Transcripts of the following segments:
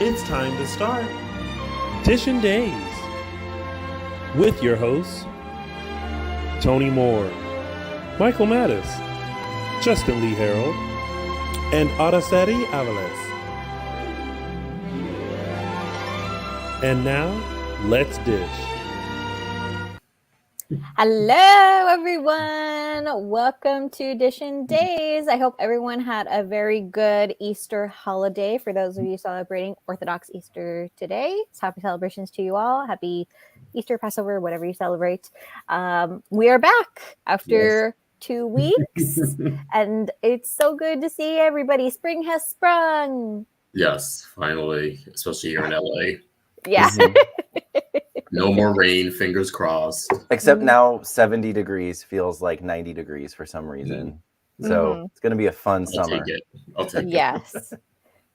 It's time to start Dishin Days with your hosts Tony Moore, Michael Mattis, Justin Lee Hareld, and Araceli Aviles. And now, let's dish. Hello, everyone. Welcome to Dishin Days. I hope everyone had a very good Easter holiday. For those of you celebrating Orthodox Easter today, so happy celebrations to you all. Happy Easter, Passover, whatever you celebrate. We are back after 2 weeks, and it's so good to see everybody. Spring has sprung. Yes, finally, especially here in LA. Yeah. No more rain, fingers crossed. Except now 70 degrees feels like 90 degrees for some reason. So it's going to be a fun summer. I'll take it. Yes.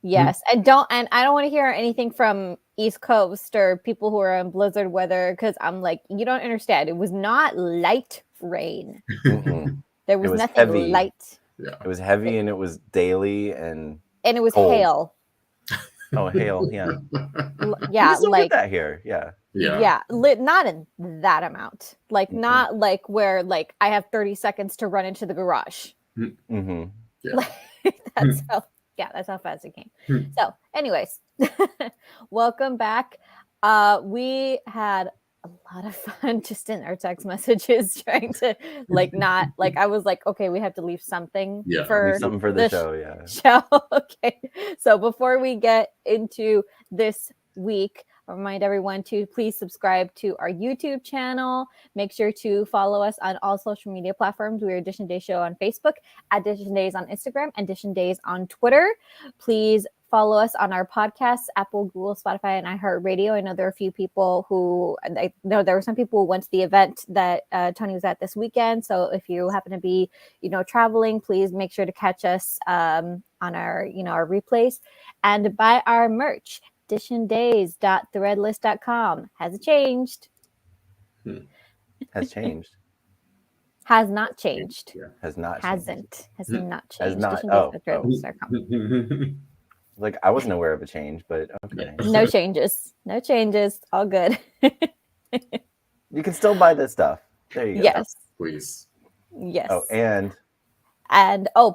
Yes. I don't want to hear anything from East Coast or people who are in blizzard weather, because I'm like, you don't understand. It was not light rain. There was nothing heavy. light. Yeah. It was heavy and it was daily and it was cold. hail. Oh, hail, yeah. Yeah, we like that here. Yeah. Not in that amount. Like not like where like I have 30 seconds to run into the garage. Yeah. Like, that's how fast it came. So anyways, welcome back. We had a lot of fun just in our text messages trying to I was like, okay, we have to leave something for the show. Show. Okay. So before we get into this week, I'll remind everyone to please subscribe to our YouTube channel. Make sure to follow us on all social media platforms. We are Dishin Days Show on Facebook, at Dishin Days on Instagram, and Dishin Days on Twitter. Please follow us on our podcasts, Apple, Google, Spotify, and iHeartRadio. I know there are a few people there were some people who went to the event that Tony was at this weekend. So if you happen to be, traveling, please make sure to catch us on our, our replays and buy our merch. dishindays.threadless.com. Has it changed? Has changed. Has not changed. Yeah. Has not Hasn't. changed. Has not changed. Has not. dishindays.threadless.com. Like I wasn't aware of a change, but okay. No changes. No changes. All good. You can still buy this stuff. There you go. Yes. Please. Yes. Oh, and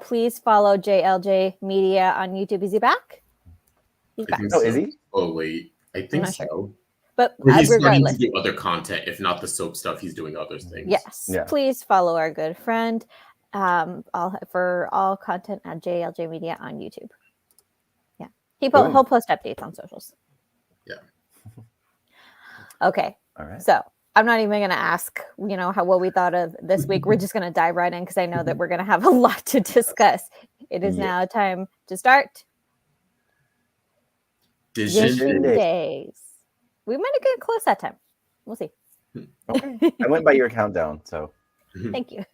please follow JLJ Media on YouTube. Is he back? He's back. Oh, is he? Oh, wait. I think so. Sure. But he's starting regardless, to do other content. If not the soap stuff, he's doing other things. Yes. Yeah. Please follow our good friend for all content at JLJ Media on YouTube. Yeah. He'll post updates on socials. Yeah. Okay. All right. So I'm not even going to ask, what we thought of this week. We're just going to dive right in because I know that we're going to have a lot to discuss. It is now time to start Dishin Days. We might have get close that time. We'll see. Okay. I went by your countdown, so. Thank you.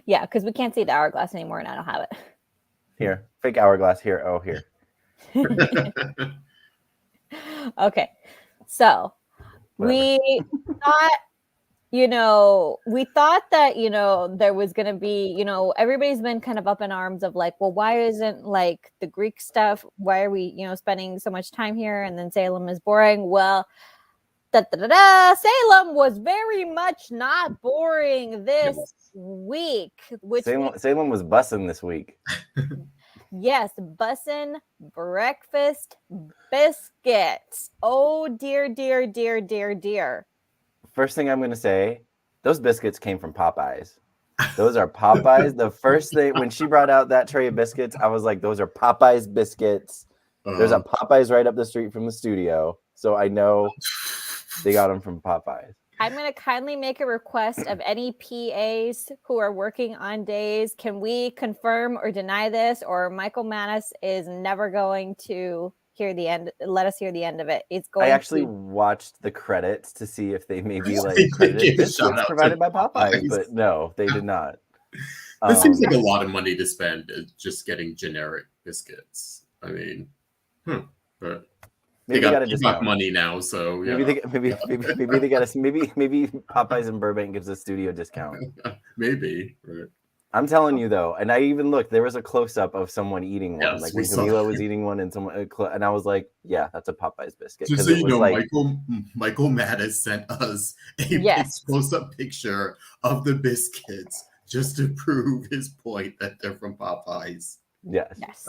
Yeah, because we can't see the hourglass anymore, and I don't have it. Here, fake hourglass here. Oh, here. Okay, so we thought, that, there was going to be, everybody's been kind of up in arms of like, well, why isn't like the Greek stuff? Why are we, spending so much time here? And then Salem is boring. Well, Salem was very much not boring this week. Salem was bussing this week. Yes, bussin' breakfast biscuits. Oh, dear, dear, dear, dear, dear. First thing I'm going to say, those biscuits came from Popeyes. Those are Popeyes. The first thing, when she brought out that tray of biscuits, I was like, those are Popeyes biscuits. There's a Popeyes right up the street from the studio. So I know they got them from Popeyes. I'm going to kindly make a request of any PAs who are working on days. Can we confirm or deny this? Or Michael Mattis is never going to hear the end. Let us hear the end of it. I actually watched the credits to see if they maybe credited biscuits provided by Popeyes, but no, they did not. This seems like a lot of money to spend just getting generic biscuits. I mean, but maybe they got a discount money now, so maybe they got maybe Popeyes in Burbank gives a studio discount. Maybe. Right. I'm telling you though, and I even looked. There was a close up of someone eating one, Yes, like we when saw Camila that. was eating one, and and I was like, "Yeah, that's a Popeyes biscuit." Just Because so it you was know, like, Michael Mattis sent us a Yes. close-up picture of the biscuits just to prove his point that they're from Popeyes. yes, Yes.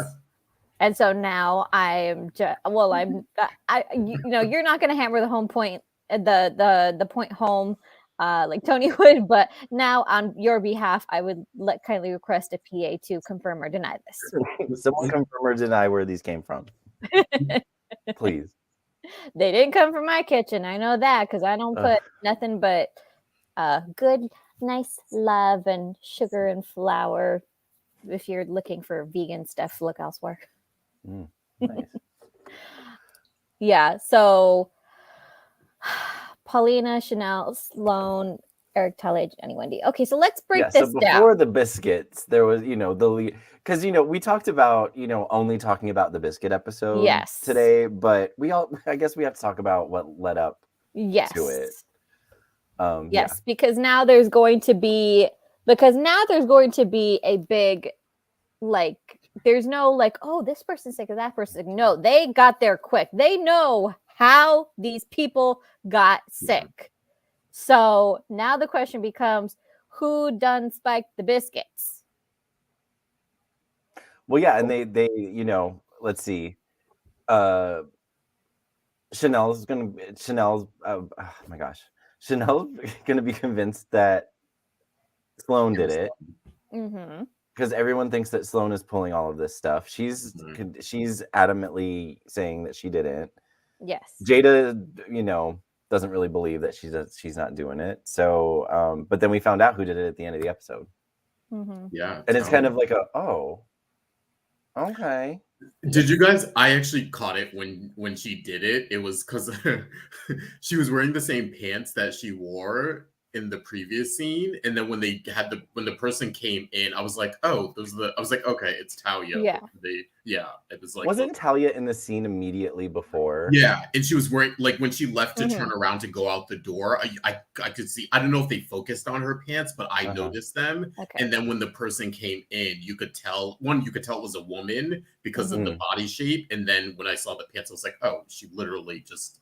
And so now I'm just you're not going to hammer the home point, the point home, like Tony would, but now on your behalf, I would kindly request a PA to confirm or deny this. someone confirm or deny where these came from, please. They didn't come from my kitchen. I know that because I don't put nothing but good, nice love and sugar and flour. If you're looking for vegan stuff, look elsewhere. Nice. Yeah. So Paulina, Chanel, Sloan, Eric, Talia, Jenny, Wendy. Okay, so let's break this so down. before the biscuits, there was, the lead, because we talked about, only talking about the biscuit episode today, but I guess we have to talk about what led up to it. Yes, because now there's going to be a big, like, there's no like, oh, this person's sick or that person's sick. No, they got there quick. They know how these people got sick. So now the question becomes, who done spiked the biscuits? Well, yeah, and they let's see. Chanel's oh my gosh. Chanel's gonna be convinced that Sloan did it. Mm-hmm. Because everyone thinks that Sloan is pulling all of this stuff. She's adamantly saying that she didn't. Yes. Jada, doesn't really believe that she's not doing it. So, but then we found out who did it at the end of the episode. Mm-hmm. Yeah, and it's kind of like okay. Did you guys? I actually caught it when she did it. It was because she was wearing the same pants that she wore in the previous scene, and then when the person came in, I was like, oh, I was like, okay, it's Talia. Yeah. It was like, wasn't Talia in the scene immediately before? Yeah, and she was wearing, like, when she left to turn around to go out the door, I could see, I don't know if they focused on her pants, but I noticed them. Okay. And then when the person came in, you could tell it was a woman because of the body shape, and then when I saw the pants, I was like, oh, she literally just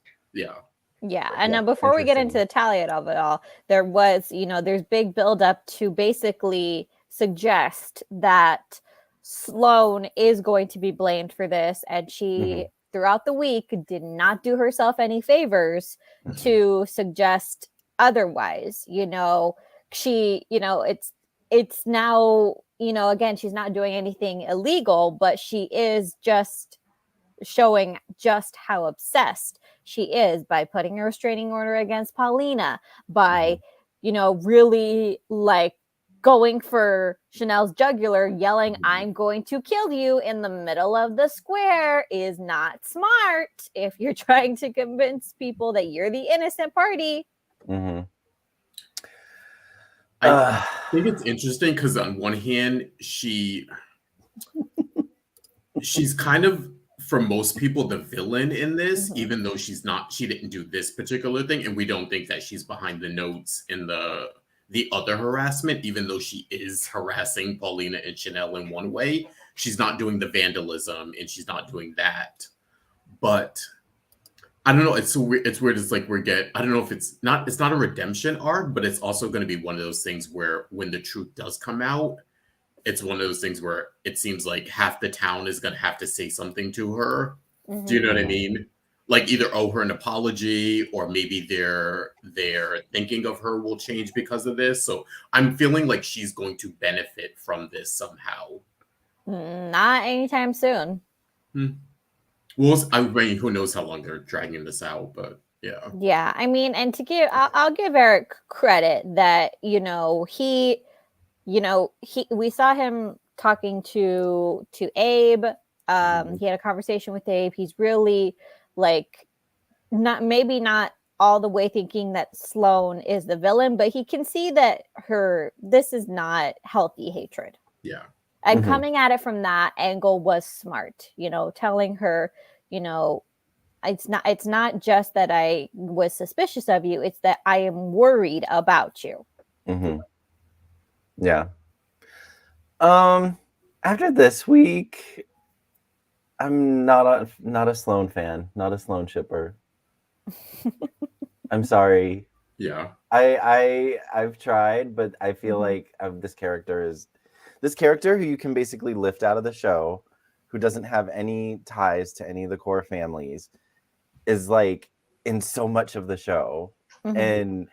Yeah, and now before we get into the Talia of it all, there was, there's big buildup to basically suggest that Sloan is going to be blamed for this, and she, throughout the week, did not do herself any favors to suggest otherwise. She, it's now, again, she's not doing anything illegal, but she is just showing just how obsessed she is by putting a restraining order against Paulina, by really like going for Chanel's jugular, yelling, I'm going to kill you in the middle of the square is not smart if you're trying to convince people that you're the innocent party. I think it's interesting because on one hand, she's kind of, for most people, the villain in this, even though she didn't do this particular thing, and we don't think that she's behind the notes in the other harassment, even though she is harassing Paulina and Chanel in one way. She's not doing the vandalism, and she's not doing that. But I don't know. It's so weird. It's weird. It's like I don't know if it's not a redemption arc, but it's also going to be one of those things where when the truth does come out, it's one of those things where it seems like half the town is going to have to say something to her. Do you know what I mean? Like either owe her an apology, or maybe their thinking of her will change because of this. So I'm feeling like she's going to benefit from this somehow. Not anytime soon. Well, I mean, who knows how long they're dragging this out, but yeah. Yeah, I mean, and I'll give Eric credit that, we saw him talking to Abe. He had a conversation with Abe. He's really like not all the way thinking that Sloan is the villain, but he can see that this is not healthy hatred. Yeah. And coming at it from that angle was smart, telling her, it's not just that I was suspicious of you, it's that I am worried about you. Yeah. After this week, I'm not a Sloan fan, not a Sloan shipper. I'm sorry. Yeah. I've tried, but I feel like this character who you can basically lift out of the show, who doesn't have any ties to any of the core families, is like in so much of the show. And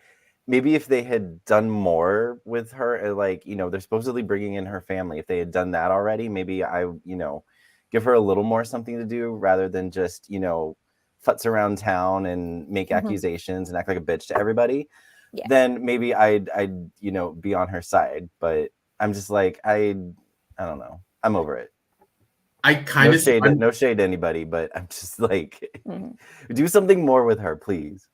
maybe if they had done more with her, like, you know, they're supposedly bringing in her family. If they had done that already, maybe give her a little more something to do rather than just, you know, futz around town and make accusations and act like a bitch to everybody. Yeah. Then maybe I'd you know, be on her side. But I'm just like, I don't know. I'm over it. I kind of no shade to anybody, but I'm just like, do something more with her, please.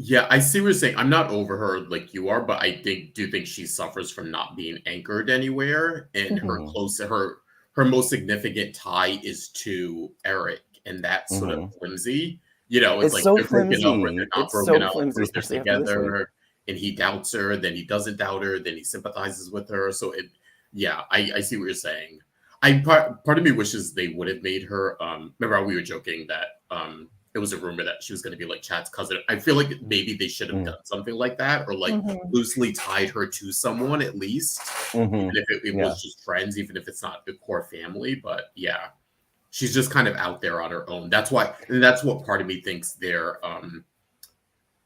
Yeah, I see what you're saying. I'm not over her like you are, but I do think she suffers from not being anchored anywhere. And her most significant tie is to Eric, and that's sort of flimsy. You know, it's like so they're flimsy. broken up or they're not it's broken so up, flimsy, they're especially together, and he doubts her, then he doesn't doubt her, then he sympathizes with her. So I see what you're saying. Part of me wishes they would have made her. Remember how we were joking that it was a rumor that she was going to be like Chad's cousin. I feel like maybe they should have done something like that, or like loosely tied her to someone at least, even if it was just friends, even if it's not the core family. But yeah, she's just kind of out there on her own. That's why, and that's what part of me thinks they're.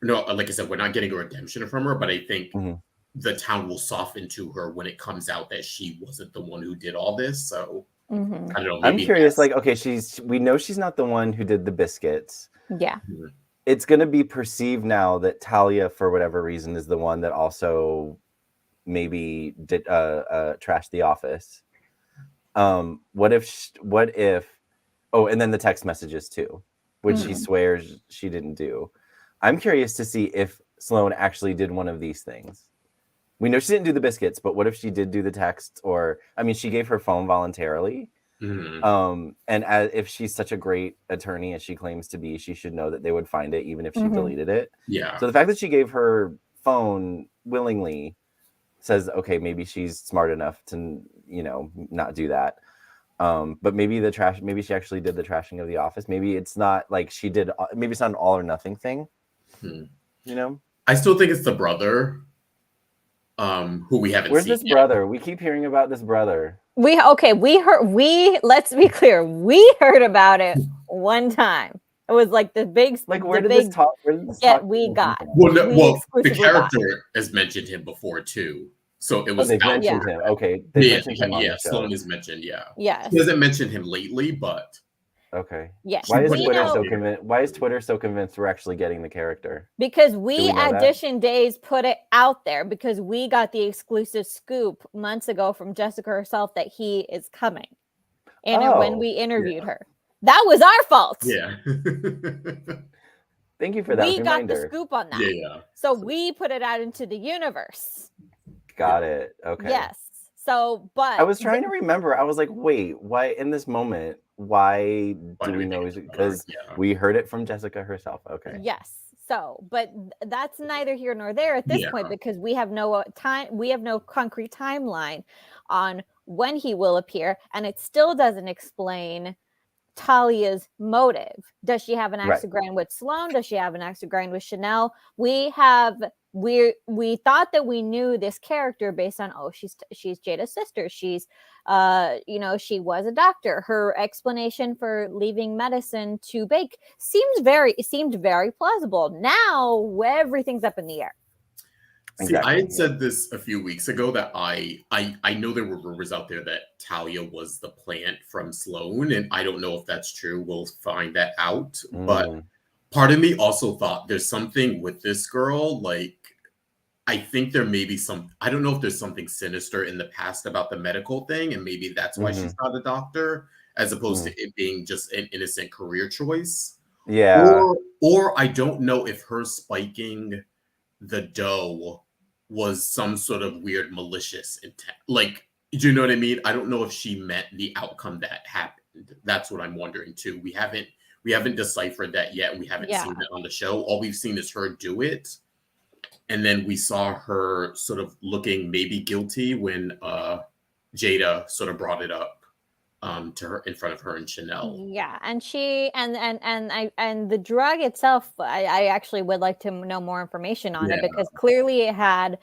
No, like I said, we're not getting a redemption from her, but I think the town will soften to her when it comes out that she wasn't the one who did all this. So. I don't know. I'm curious. Like, okay, we know she's not the one who did the biscuits. Yeah. It's going to be perceived now that Talia, for whatever reason, is the one that also maybe did trashed the office. What if? Oh, and then the text messages too, which she swears she didn't do. I'm curious to see if Sloan actually did one of these things. We know she didn't do the biscuits, but what if she did do the texts? Or, I mean, she gave her phone voluntarily. And if she's such a great attorney as she claims to be, she should know that they would find it even if she deleted it. Yeah. So the fact that she gave her phone willingly says, okay, maybe she's smart enough to, you know, not do that. But maybe she actually did the trashing of the office. Maybe it's not like she did. Maybe it's not an all or nothing thing. You know, I still think it's the brother. Who we haven't Where's seen. Where's this brother? We keep hearing about this brother. Let's be clear. We heard about it one time. It was like the big, like, where did this talk we got. The character has mentioned him before too. So it was they mentioned him. Okay. They mentioned him on the show. Sloan is mentioned, Yes. He hasn't mentioned him lately, but okay. Yes. Why is Twitter so convinced we're actually getting the character? Because we at Dishin Days put it out there because we got the exclusive scoop months ago from Jessica herself that he is coming. And when we interviewed her. That was our fault. Yeah. Thank you for that. We got the scoop on that. Yeah. So we put it out into the universe. Got it. Okay. Yes. So, but I was trying to remember. I was like, wait, why in this moment? Why do we know? Because we heard it from Jessica herself. Okay. Yes. So, but that's neither here nor there at this point because we have no time. We have no concrete timeline on when he will appear, and it still doesn't explain Talia's motive. Does she have an axe to grind with Sloan? Does she have an axe to grind with Chanel? We thought that we knew this character based on she's Jada's sister. She's she was a doctor. Her explanation for leaving medicine to bake seemed very plausible. Now everything's up in the air. See, I had said this a few weeks ago that I know there were rumors out there that Talia was the plant from Sloan, and I don't know if that's true. We'll find that out. But part of me also thought there's something with this girl. Like, I think there may be I don't know if there's something sinister in the past about the medical thing, and maybe that's why she's not a doctor, as opposed to it being just an innocent career choice. Yeah. Or I don't know if her spiking the dough was some sort of weird malicious intent. Like, do you know what I mean? I don't know if she meant the outcome that happened. That's what I'm wondering too. We haven't deciphered that yet. We haven't seen it on the show. All we've seen is her do it. And then we saw her sort of looking maybe guilty when Jada sort of brought it up to her in front of her and Chanel. Yeah, and she and the drug itself, I actually would like to know more information on it, because clearly it had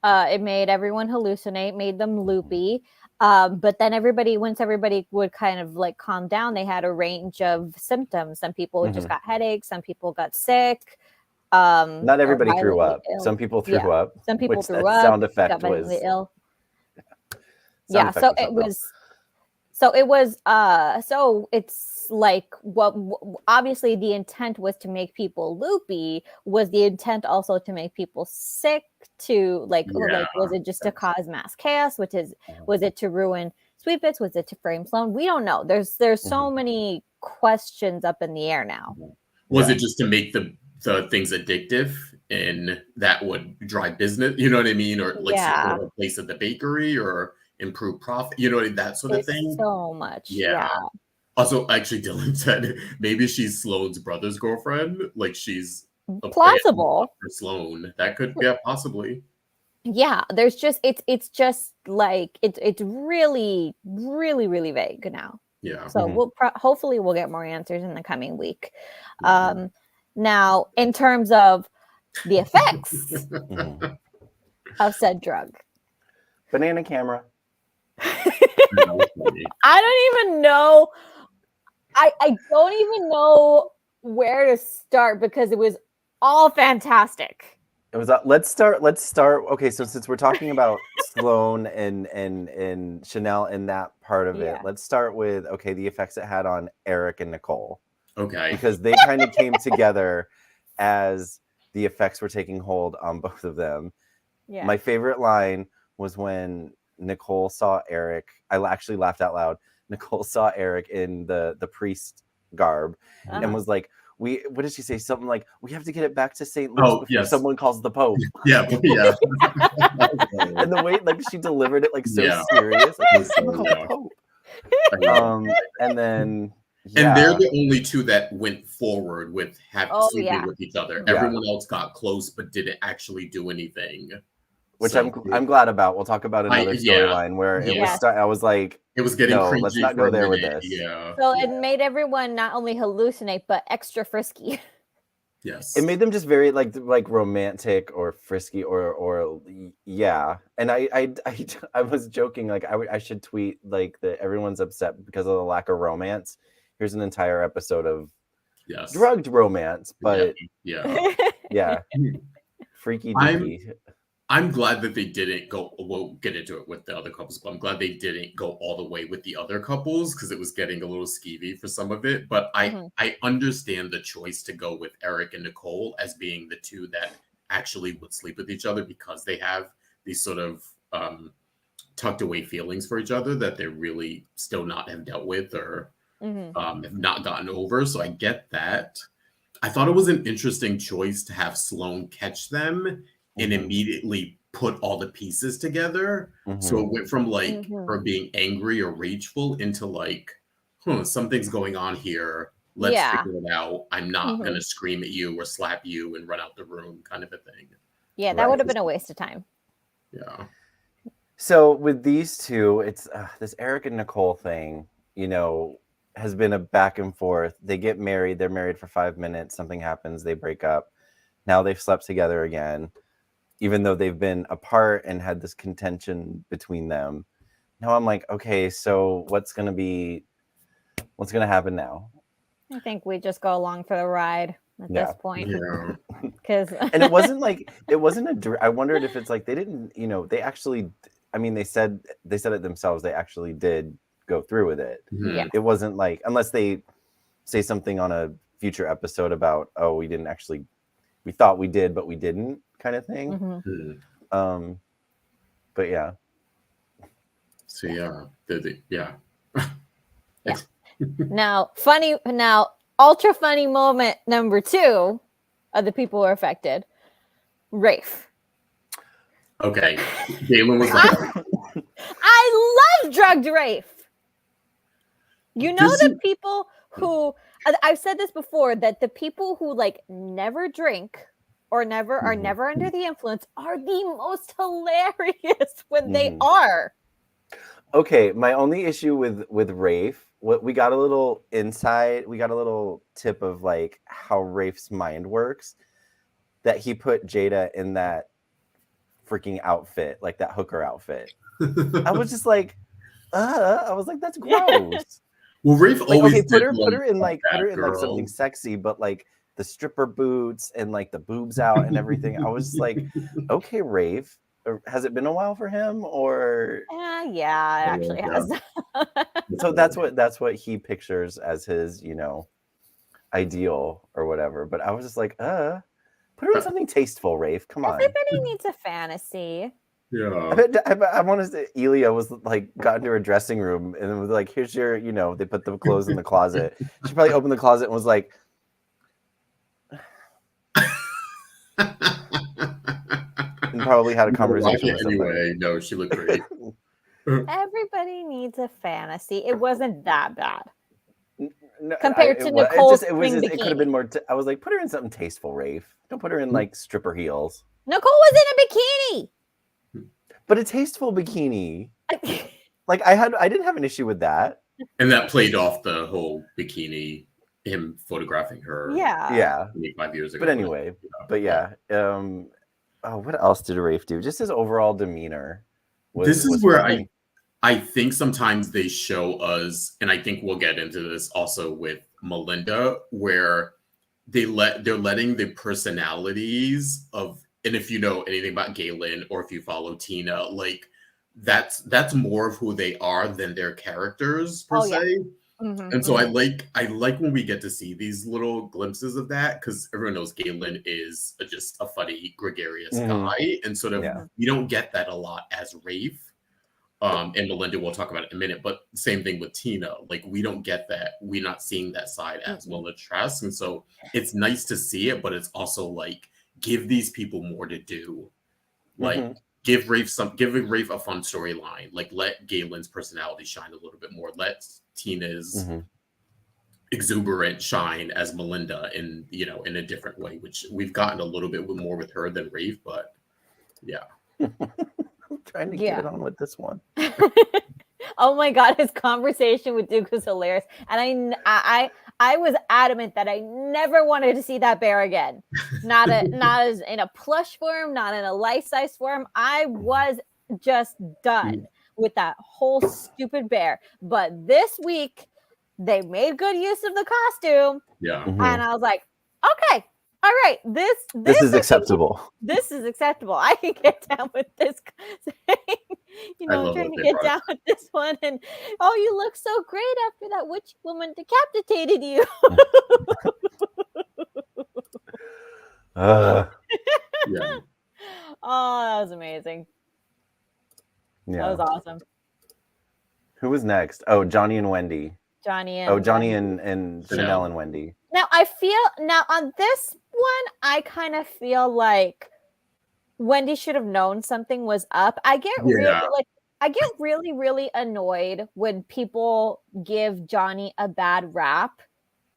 it made everyone hallucinate, made them loopy. But then once everybody would kind of like calm down, they had a range of symptoms. Some people just got headaches, some people got sick. Not everybody threw up. Some people threw up. Some people which threw that up. Sound effect got violently was ill. Sound Yeah, effect so was it something was. So it's like what obviously the intent was to make people loopy. Was the intent also to make people sick? To like was it just to cause mass chaos? Was it to ruin Sweet Bits? Was it to frame Sloan? We don't know. There's so many questions up in the air now. Was it just to make the things addictive and that would drive business? You know what I mean? Or like sort of a place at the bakery or improve profit, you know, that sort of thing. So much. Yeah. Also, actually, Dylan said maybe she's Sloan's brother's girlfriend. Like she's plausible for Sloan. That could possibly. Yeah, there's just it's just like it's really really vague now. Yeah. So we'll hopefully we'll get more answers in the coming week. Now, in terms of the effects of said drug, banana camera. I don't even know. I don't even know where to start because it was all fantastic. It was. Let's start. Okay, so since we're talking about Sloan and Chanel in that part of it, let's start with the effects it had on Eric and Nicole. Okay. Because they kind of came together as the effects were taking hold on both of them. Yeah. My favorite line was when Nicole saw Eric. I actually laughed out loud. Nicole saw Eric in the priest garb and was like, what did she say? Something like, we have to get it back to St. Louis before someone calls the Pope. Yeah. And the way like she delivered it like so serious. Like, someone called the Pope. And then and they're the only two that went forward with sleeping with each other. Everyone else got close but didn't actually do anything. Which I'm glad about. We'll talk about another storyline where it was. I was like, it was getting cringy. Let's not go there with this. Yeah. So it made everyone not only hallucinate but extra frisky. Yes. It made them just very like romantic or frisky or And I was joking like I should tweet like that everyone's upset because of the lack of romance. Here's an entire episode of drugged romance, but freaky deaky. I'm glad that they didn't go. We'll get into it with the other couples, but I'm glad they didn't go all the way with the other couples because it was getting a little skeevy for some of it. But I understand the choice to go with Eric and Nicole as being the two that actually would sleep with each other because they have these sort of tucked away feelings for each other that they really still not have dealt with or have not gotten over. So I get that. I thought it was an interesting choice to have Sloan catch them and immediately put all the pieces together. So it went from like her being angry or rageful into like, something's going on here. Let's figure it out. I'm not going to scream at you or slap you and run out the room kind of a thing. Yeah, that would have been a waste of time. Yeah. So with these two, it's this Eric and Nicole thing, has been a back and forth. They get married. They're married for 5 minutes. Something happens. They break up. Now they've slept together again. Even though they've been apart and had this contention between them. Now I'm like, okay, so what's going to happen now? I think we just go along for the ride at this point. Yeah. And it wasn't I wondered if it's like, they didn't, they actually, they said it themselves. They actually did go through with it. Yeah. It wasn't like, unless they say something on a future episode about, we didn't actually, we thought we did, but we didn't. Kind of thing. But yeah. So yeah. Now ultra funny moment number 2 of the people who are affected. Rafe. Okay. Galen was like, I love drugged Rafe. The people who I've said this before, that the people who like never drink or are never under the influence are the most hilarious when they are. Okay, my only issue with Rafe, what we got a little tip of like how Rafe's mind works, that he put Jada in that freaking outfit, like that hooker outfit. I was just like, I was like, that's gross. Well, Rafe Like, always okay, put her in like something sexy, but like the stripper boots and like the boobs out and everything. I was just like, okay, Rafe, has it been a while for him or? Yeah, it actually has. So that's what he pictures as his, ideal or whatever. But I was just like, put her in something tasteful, Rafe. Come on. Everybody needs a fantasy. Yeah. I want to say Elia was like got into her dressing room and was like, here's your, they put the clothes in the closet. She probably opened the closet and was like, and probably had a conversation with somebody. Anyway, no, she looked great. Everybody needs a fantasy. It wasn't that bad. No, compared to Nicole's it could have been more. I was like, put her in something tasteful, Rafe. Don't put her in like stripper heels. Nicole was in a bikini. But a tasteful bikini. Like I didn't have an issue with that. And that played off the whole bikini, him photographing her. Yeah. 25 years ago. But anyway, what else did Rafe do? Just his overall demeanor. This is where I think sometimes they show us, and I think we'll get into this also with Melinda, where they're letting the personalities of, and if you know anything about Galen or if you follow Tina, like that's more of who they are than their characters per se. Mm-hmm, and so I like when we get to see these little glimpses of that, because everyone knows Galen is just a funny, gregarious guy, and sort of we don't get that a lot as Rafe. And Melinda, we'll talk about it in a minute, but same thing with Tina. Like, we don't get that. We're not seeing that side as Melinda Trask. And so it's nice to see it, but it's also like, give these people more to do. Like, give Rafe a fun storyline. Like, let Galen's personality shine a little bit more. Let Tina's exuberant shine as Melinda in a different way, which we've gotten a little bit more with her than Rafe, but yeah. Trying to get it on with this one. Oh my god, his conversation with Duke was hilarious, and I was adamant that I never wanted to see that bear again. Not as in a plush form, not in a life-size form. I was just done with that whole stupid bear. But this week they made good use of the costume. Yeah. And I was like, okay. All right, this is acceptable. This is acceptable. I can get down with this. Trying to get down with this one. And you look so great after that witch woman decapitated you. Yeah. Oh, that was amazing. Yeah. That was awesome. Who was next? Oh, Johnny and Wendy. Johnny and Chanel and Wendy. Now on this one, I kind of feel like Wendy should have known something was up. I get really, really annoyed when people give Johnny a bad rap,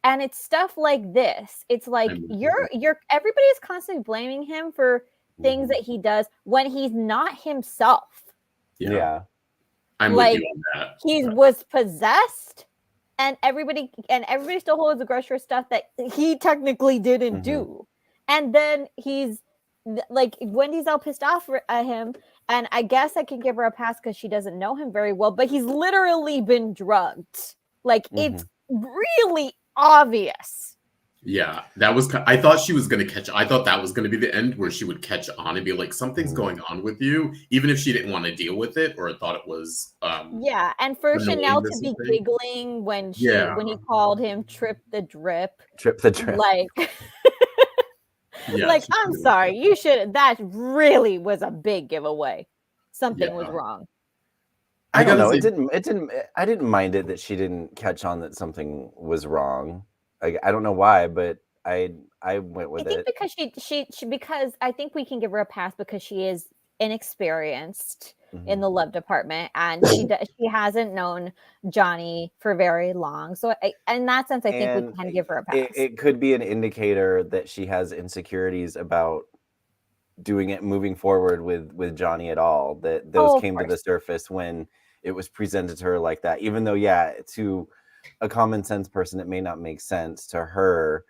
and it's stuff like this. It's like everybody's constantly blaming him for things that he does when he's not himself. Yeah. I'm like, with you on that. He was possessed. And everybody still holds the grudge for stuff that he technically didn't do. And then he's like, Wendy's all pissed off at him. And I guess I can give her a pass because she doesn't know him very well. But he's literally been drugged. Like, it's really obvious. Yeah, I thought she was going to catch. I thought that was going to be the end where she would catch on and be like, something's going on with you, even if she didn't want to deal with it or thought it was. And for Chanel to be giggling when he called him Trip the Drip. Like, I'm sorry, you should. That really was a big giveaway. Something was wrong. I don't know. It didn't. I didn't mind it that she didn't catch on that something was wrong. I don't know why, but I went with it. Because because I think we can give her a pass because she is inexperienced in the love department, and she hasn't known Johnny for very long. So in that sense, I think we can give her a pass. It could be an indicator that she has insecurities about moving forward with Johnny at all. That those came to the surface when it was presented to her like that, even though, yeah, to a common sense person, it may not make sense. To her,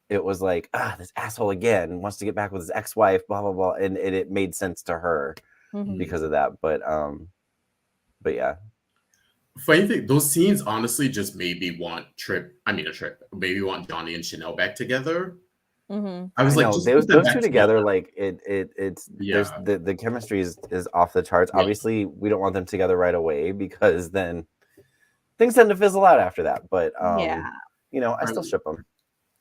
it was like, this asshole again wants to get back with his ex-wife, blah, blah, blah. And it made sense to her because of that. But yeah. Funny thing, those scenes honestly just made me want maybe want Johnny and Chanel back together. I was like, those two together, like it's there's the chemistry is off the charts. Yeah. Obviously, we don't want them together right away because then things tend to fizzle out after that. But you know, I still ship them.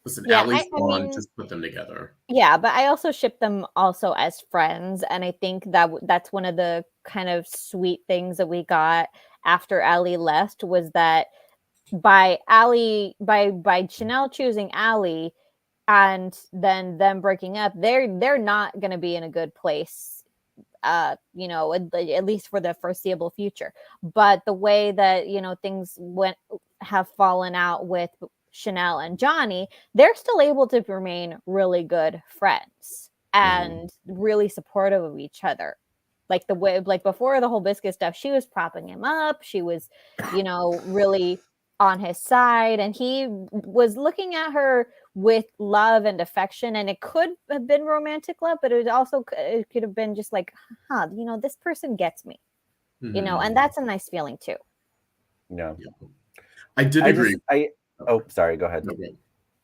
Listen, Allie's on, just put them together. Yeah, but I also ship them also as friends, and I think that's one of the kind of sweet things that we got after Allie left was that by Chanel choosing Allie and then them breaking up, they're not going to be in a good place, you know, at least for the foreseeable future. But the way that, you know, things have fallen out with Chanel and Johnny, they're still able to remain really good friends and really supportive of each other. Like the way, like before the whole Biscuit stuff, she was propping him up. She was, you know, really on his side, and he was looking at her with love and affection. And it could have been romantic love, but it could have been just like, you know, this person gets me, you know, and that's a nice feeling too. Yeah, I did agree. Sorry, go ahead. Okay.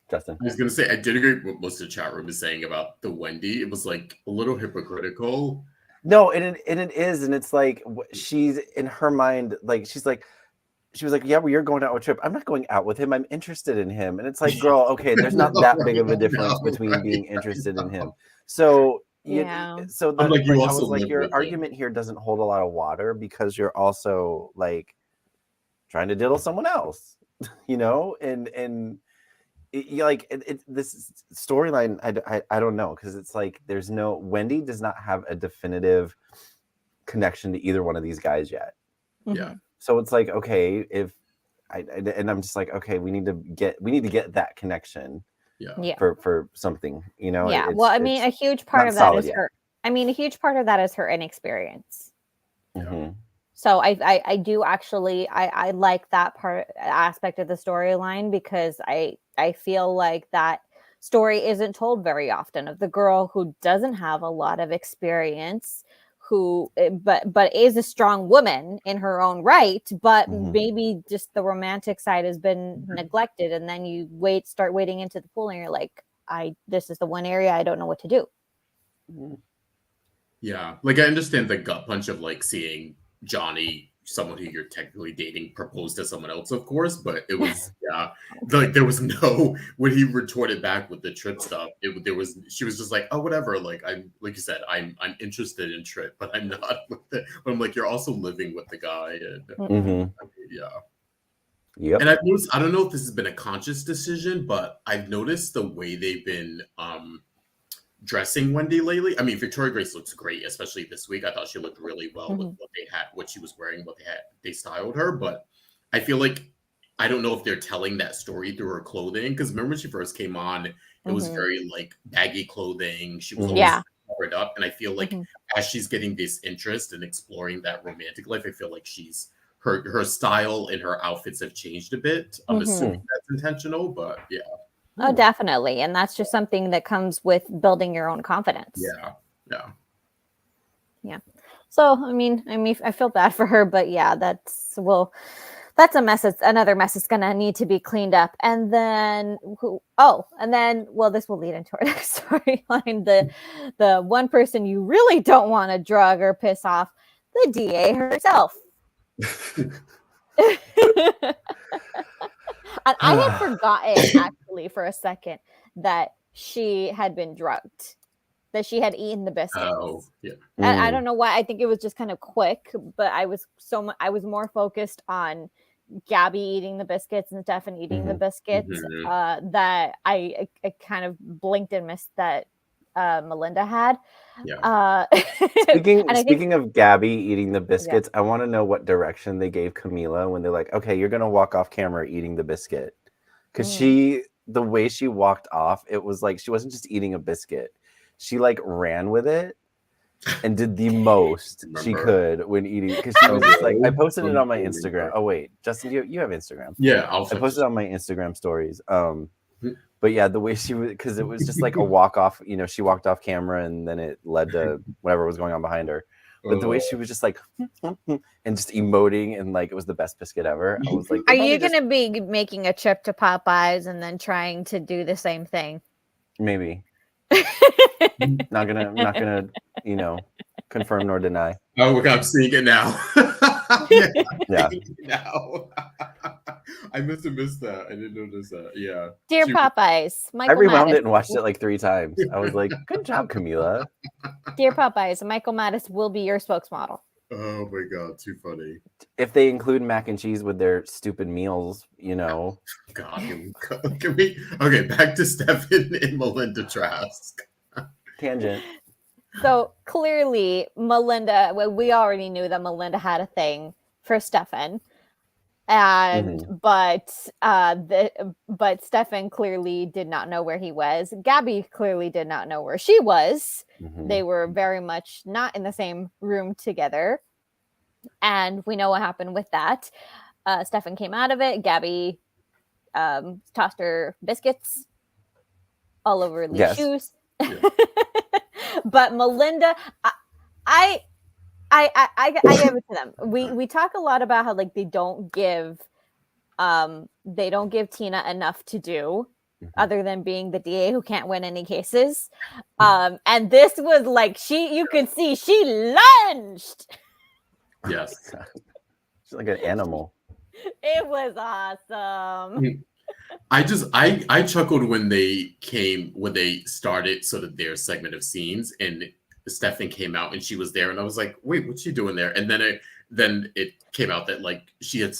Justin. I was going to say, I did agree with what most of the chat room is saying about the Wendy. It was like a little hypocritical. No, and it is. And it's like, she's in her mind, like, she was like, yeah, well, you're going out on a trip. I'm not going out with him. I'm interested in him. And it's like, girl, okay, there's not that big of a difference between being interested in him. So, your argument here doesn't hold a lot of water because you're also like trying to diddle someone else. You know, and this storyline, I don't know, because it's like Wendy does not have a definitive connection to either one of these guys yet. Yeah. So it's like, okay, and I'm just like, okay, we need to get that connection. Yeah. For something, you know. Yeah. Well, I mean, a huge part of that is her. I mean, a huge part of that is her inexperience. Mm-hmm. So I do actually I like that aspect of the storyline because I feel like that story isn't told very often of the girl who doesn't have a lot of experience, but is a strong woman in her own right, but maybe just the romantic side has been neglected, and then you start wading into the pool and you're like, this is the one area I don't know what to do. Yeah, like I understand the gut punch of like seeing Johnny, someone who you're technically dating, propose to someone else, of course, but it was like there was no, when he retorted back with the trip stuff, she was just like, oh, whatever, like like you said, I'm interested in Trip, but I'm not with it. But I'm like, you're also living with the guy, and Yep. And I've noticed, I don't know if this has been a conscious decision, but I've noticed the way they've been dressing Wendy lately. I mean, Victoria Grace looks great, especially this week. I thought she looked really well with what they had, what she was wearing, they styled her. But I feel like, I don't know if they're telling that story through her clothing. Because remember when she first came on, it was very like baggy clothing. She was always covered up. And I feel like as she's getting this interest and exploring that romantic life, I feel like her style and her outfits have changed a bit. I'm assuming that's intentional, but yeah. Oh, definitely. And that's just something that comes with building your own confidence. Yeah. So, I mean, I feel bad for her, but yeah, that's a mess. It's another mess. It's going to need to be cleaned up. And then, this will lead into our next storyline. The one person you really don't want to drug or piss off, the DA herself. And I had forgotten actually for a second that she had been drugged, that she had eaten the biscuits. Oh, yeah. And I don't know why. I think it was just kind of quick, but I was more focused on Gabi eating the biscuits and Stefan eating the biscuits that I kind of blinked and missed that Melinda had. Speaking of Gabi eating the biscuits, I want to know what direction they gave Camila when they're like, okay, you're gonna walk off camera eating the biscuit, because the way she walked off, it was like she wasn't just eating a biscuit, she like ran with it. and did the most she could when eating, because she was just like, I posted it on my Instagram. Oh wait, Justin, you have Instagram. Yeah, I posted on my Instagram stories. But yeah, the way she was, because it was just like a walk off, she walked off camera and then it led to whatever was going on behind her. But the way she was just like and just emoting, and like it was the best biscuit ever. I was like, are you gonna be making a trip to Popeyes and then trying to do the same thing? Maybe. not gonna confirm nor deny. Oh, I'm seeing it now. Yeah. Now. I must have missed that. I didn't notice that. Yeah. Dear Popeyes, I rewound it and watched it like 3 times. I was like, good job, Camila. Dear Popeyes, Michael Mattis will be your spokesmodel. Oh my god, too funny. If they include mac and cheese with their stupid meals, God, can we okay, back to Stefan and Melinda Trask. Tangent. So clearly Melinda, we already knew that Melinda had a thing for Stefan. And but Stefan clearly did not know where he was. Gabi clearly did not know where she was. They were very much not in the same room together, and we know what happened with that. Stefan came out of it. Gabi tossed her biscuits all over Lee's shoes. Yeah. But Melinda, I give it to them. We talk a lot about how like they don't give Tina enough to do other than being the DA who can't win any cases. And this was like you could see she lunged. Yes. She's like an animal. It was awesome. I chuckled when they started sort of their segment of scenes, and Stefan came out and she was there, and I was like, wait, what's she doing there? And then it came out that like she had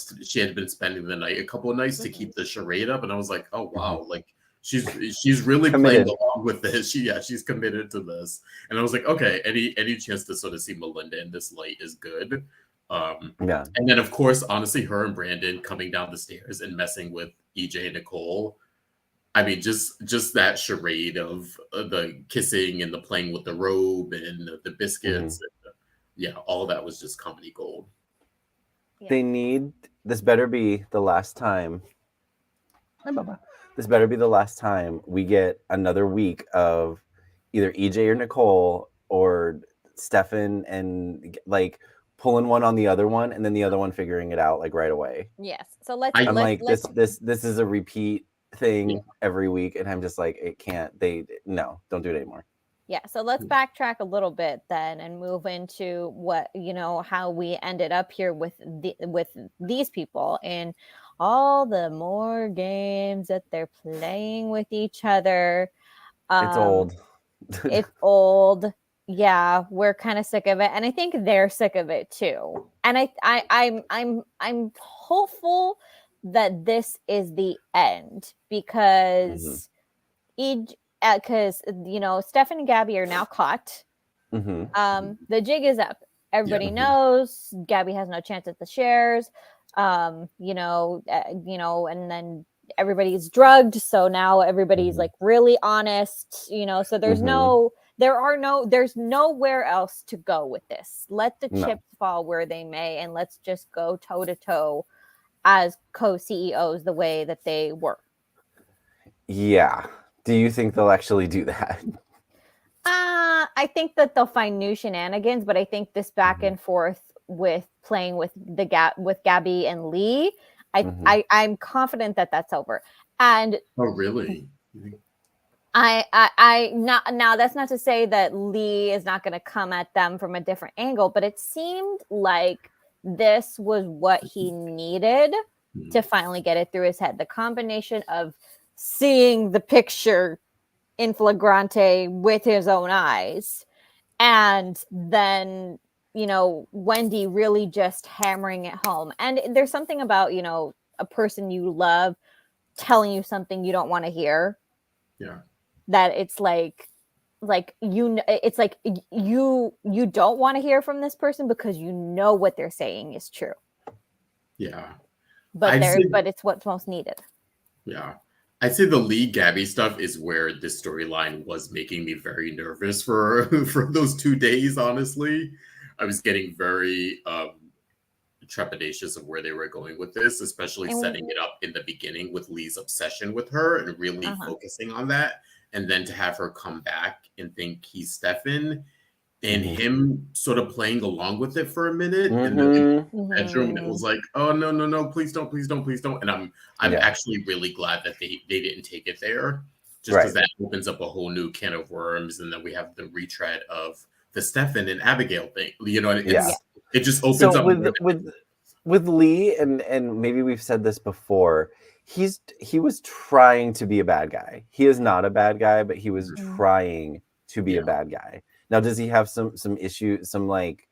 been spending the night a couple of nights to keep the charade up, and I was like, oh wow, like she's really committed. Playing along with this. She's committed to this, and I was like, okay, any chance to sort of see Melinda in this light is good. And then of course, honestly, her and Brandon coming down the stairs and messing with EJ and Nicole. I mean, just that charade of the kissing and the playing with the robe and the biscuits. And, all that was just comedy gold. Yeah. This better be the last time. This better be the last time we get another week of either EJ or Nicole or Stefan and like pulling one on the other one and then the other one figuring it out like right away. Yes. So let's this is a repeat thing every week, and I'm just like, it can't. Don't do it anymore. Yeah, so let's backtrack a little bit then and move into what how we ended up here with these people and all the more games that they're playing with each other. It's old. It's old. Yeah, we're kind of sick of it, and I think they're sick of it too. And I'm hopeful that this is the end because Stefan and Gabi are now caught. The jig is up. Everybody knows Gabi has no chance at the shares. And then everybody's drugged, so now everybody's like really honest. So there's there's nowhere else to go with this. Let the chips fall where they may, and let's just go toe to toe as co-CEOs the way that they were. Yeah. Do you think they'll actually do that? I think that they'll find new shenanigans, but I think this back and forth with playing with Gabi and Lee, I'm confident that that's over. And oh, really? Now that's not to say that Lee is not going to come at them from a different angle, but it seemed like this was what he needed to finally get it through his head. The combination of seeing the picture in flagrante with his own eyes, and then Wendy really just hammering it home. And there's something about a person you love telling you something you don't want to hear. Yeah, that it's it's like you don't want to hear from this person because what they're saying is true. Yeah, but it's what's most needed. Yeah, I'd say the Lee Gabby stuff is where this storyline was making me very nervous for those 2 days. Honestly, I was getting very trepidatious of where they were going with this, especially setting it up in the beginning with Lee's obsession with her and really focusing on that, and then to have her come back and think he's Stefan. And him sort of playing along with it for a minute in the bedroom, and it was like, oh no, please don't. And I'm actually really glad that they didn't take it there, just because that opens up a whole new can of worms, and then we have the retread of the Stefan and Abigail thing. You know, it just opens up with Lee, and maybe we've said this before. He was trying to be a bad guy. He is not a bad guy, but he was trying to be a bad guy. Now, does he have some issues, some like,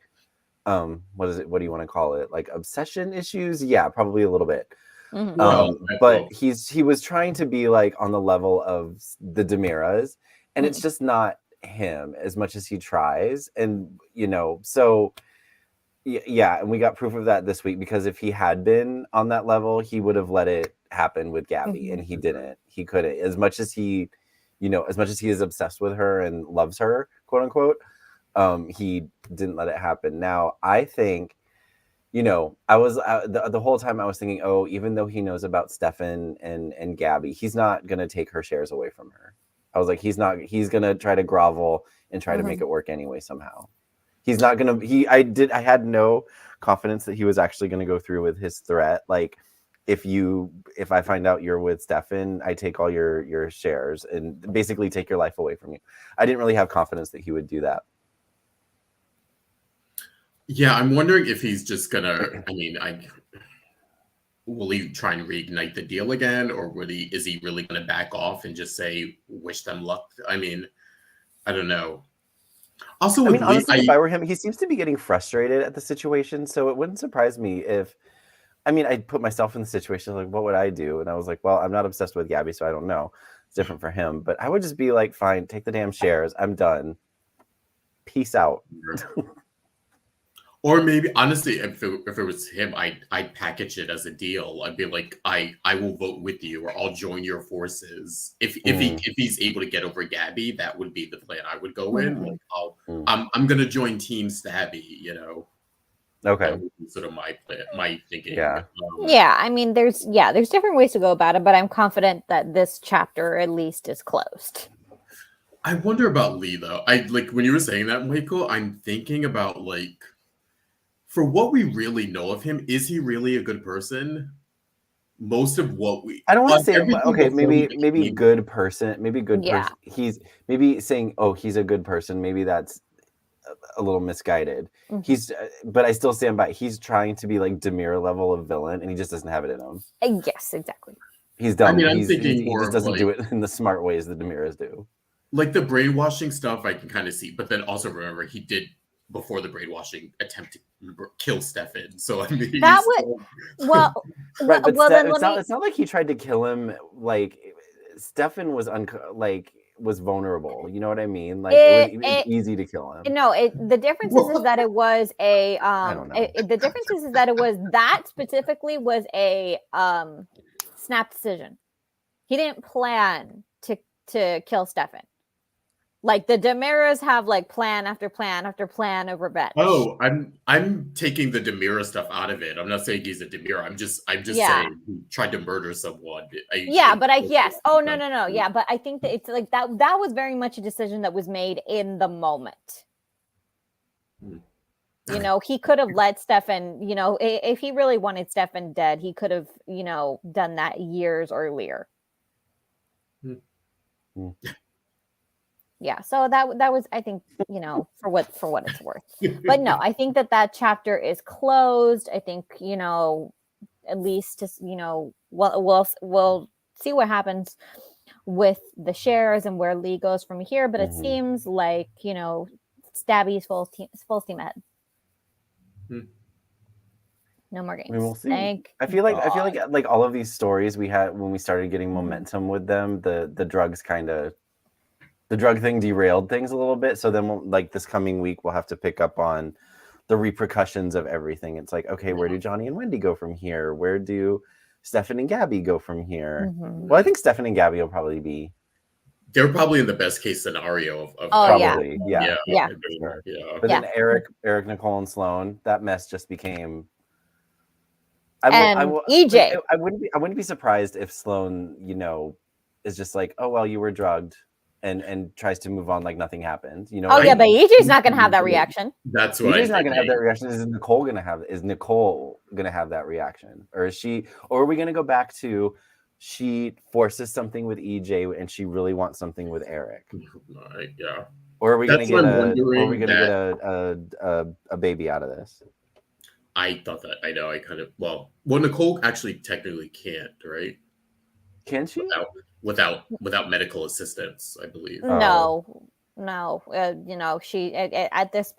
what is it? What do you want to call it? Like obsession issues? Yeah, probably a little bit. But he was trying to be like on the level of the Demiras, and it's just not him as much as he tries. And, you know, so yeah, and we got proof of that this week, because if he had been on that level, he would have let it happen with Gabi, and he didn't. He couldn't. As much as he is obsessed with her and loves her, quote unquote, he didn't let it happen. Now, I think, you know, I was the whole time I was thinking, oh, even though he knows about Stefan and Gabi, he's not gonna take her shares away from her. I was like, he's gonna try to grovel and try to make it work anyway somehow. He's not gonna. I had no confidence that he was actually gonna go through with his threat. Like, if I find out you're with Stefan, I take all your shares and basically take your life away from you. I didn't really have confidence that he would do that. Yeah, I'm wondering if he's just gonna. I mean, will he try and reignite the deal again, or is he really gonna back off and just say wish them luck? I mean, I don't know. Also, honestly, if I were him, he seems to be getting frustrated at the situation, so it wouldn't surprise me if. I mean, I put myself in the situation, like, what would I do? And I was like, well, I'm not obsessed with Gabi, so I don't know. It's different for him. But I would just be like, fine, take the damn shares. I'm done. Peace out. Or maybe, honestly, if it was him, I'd package it as a deal. I'd be like, I will vote with you, or I'll join your forces. If he's able to get over Gabi, that would be the plan I would go in. Like, I'm gonna join Team Stabi, you know. Okay. That would be sort of my thinking. Yeah. I mean, there's different ways to go about it, but I'm confident that this chapter at least is closed. I wonder about Lee though. I like when you were saying that, Michael, I'm thinking about, like, for what we really know of him, is he really a good person? Most of what I don't want to say, okay, maybe good person, person. He's maybe saying, oh, he's a good person. Maybe that's a little misguided. But I still stand by. He's trying to be like Demira level of villain, and he just doesn't have it in him. Yes, exactly. He's dumb. I mean, I'm thinking he just doesn't do it in the smart ways that Demiras do. Like the brainwashing stuff, I can kind of see, but then also remember he did, before the brainwashing, attempt to kill Stefan. So I mean, that would right, but it's not like he tried to kill him. Like Stefan was was vulnerable. You know what I mean? Like it was easy to kill him. No, the difference is that it was a the difference is that it was that specifically was a snap decision. He didn't plan to kill Stefan. Like the Demiras have like plan after plan after plan of revenge. Oh, I'm taking the Demira stuff out of it. I'm not saying he's a Demira. I'm just saying he tried to murder someone. Yes. Oh no. Yeah, but I think that it's like that was very much a decision that was made in the moment. You know, he could have let Stefan, you know, if he really wanted Stefan dead, he could have, you know, done that years earlier. Yeah, so that was, I think, you know, for what it's worth. But no, I think that chapter is closed. I think, you know, at least just, you know, we'll see what happens with the shares and where Lee goes from here. But it seems like, you know, Stabi's full steam ahead. No more games. I mean, we'll see. I feel like all of these stories we had when we started getting momentum with them, the drugs the drug thing derailed things a little bit. So then like this coming week, we'll have to pick up on the repercussions of everything. It's like, okay, where do Johnny and Wendy go from here? Where do Stefan and Gabi go from here? Mhm. Well, I think Stefan and Gabi will probably be. They're probably in the best case scenario of Oh, yeah. Probably, yeah. Yeah. Sure. Yeah. But Yeah. then Eric, Nicole, and Sloan, that mess just became. And EJ. I wouldn't be surprised if Sloan, you know, is just like, oh well, you were drugged, and tries to move on like nothing happened. You know. Oh what yeah, I but mean? EJ's not gonna have that reaction. That's what EJ's not gonna have that reaction. Is Nicole gonna have that reaction, or is she? Or are we gonna go back to? She forces something with EJ and she really wants something with Eric. Yeah. Or are we That's gonna what I'm get wondering, a baby out of this? I thought that. I know. I kind of well, Nicole actually technically can't, right? Can she? Without medical assistance, I believe. No. You know, she at this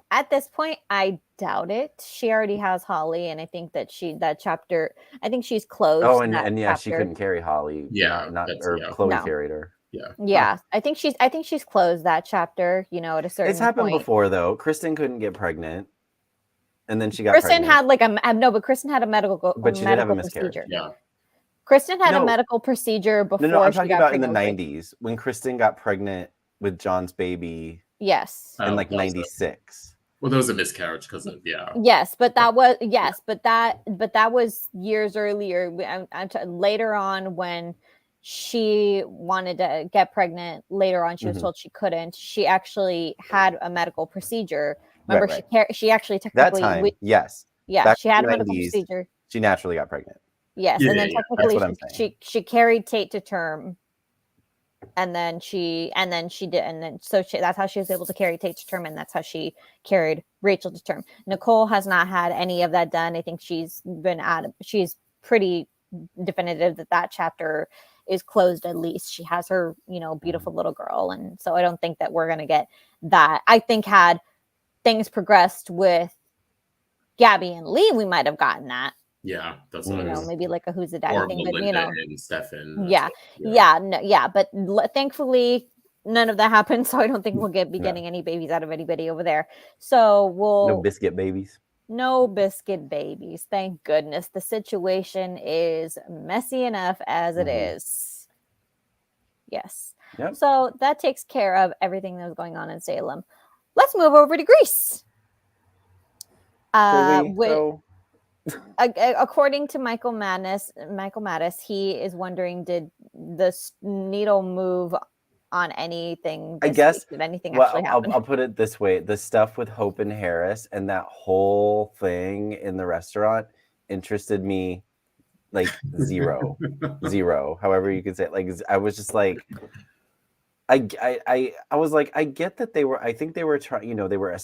point, I doubt it. She already has Holly, and I think that chapter. I think she's closed. Oh, and yeah, chapter. she couldn't carry Holly. Yeah, Chloe carried her. Yeah. I think she's closed that chapter. You know, at a certain. It's happened point. before though. Kristen couldn't get pregnant, and then she got. Kristen pregnant. had but Kristen had a medical. But she did have a miscarriage. Procedure. Yeah. Kristen had a medical procedure before. No, I'm she talking got about in the pregnant, 90s when Kristen got pregnant with John's baby. Yes. In like 96. Well, there was a miscarriage because of Yes, but that was years earlier. Later on when she wanted to get pregnant. Later on, she was told she couldn't. She actually had a medical procedure. Remember, she actually technically that time. Yes. Yeah, Back she had a 90s, medical procedure. She naturally got pregnant. Yes, and then technically she carried Tate to term, and then that's how she was able to carry Tate to term, and that's how she carried Rachel to term. Nicole has not had any of that done. I think she's pretty definitive that chapter is closed. At least she has her, beautiful little girl, and so I don't think that we're gonna get that. I think had things progressed with Gabi and Lee, we might have gotten that. Yeah, that's what maybe like a who's the daddy thing, but Melinda and Stefan. But thankfully none of that happened, so I don't think we'll be getting any babies out of anybody over there. So no biscuit babies. No biscuit babies. Thank goodness. The situation is messy enough as it is. Yes. Yep. So that takes care of everything that was going on in Salem. Let's move over to Greece. According to Michael Mattis, he is wondering, did the needle move on anything? I guess. Did anything actually happen? I'll put it this way: the stuff with Hope and Harris and that whole thing in the restaurant interested me like zero, however you could say it. Like I was just like, I was like, I get that I think they were trying, they were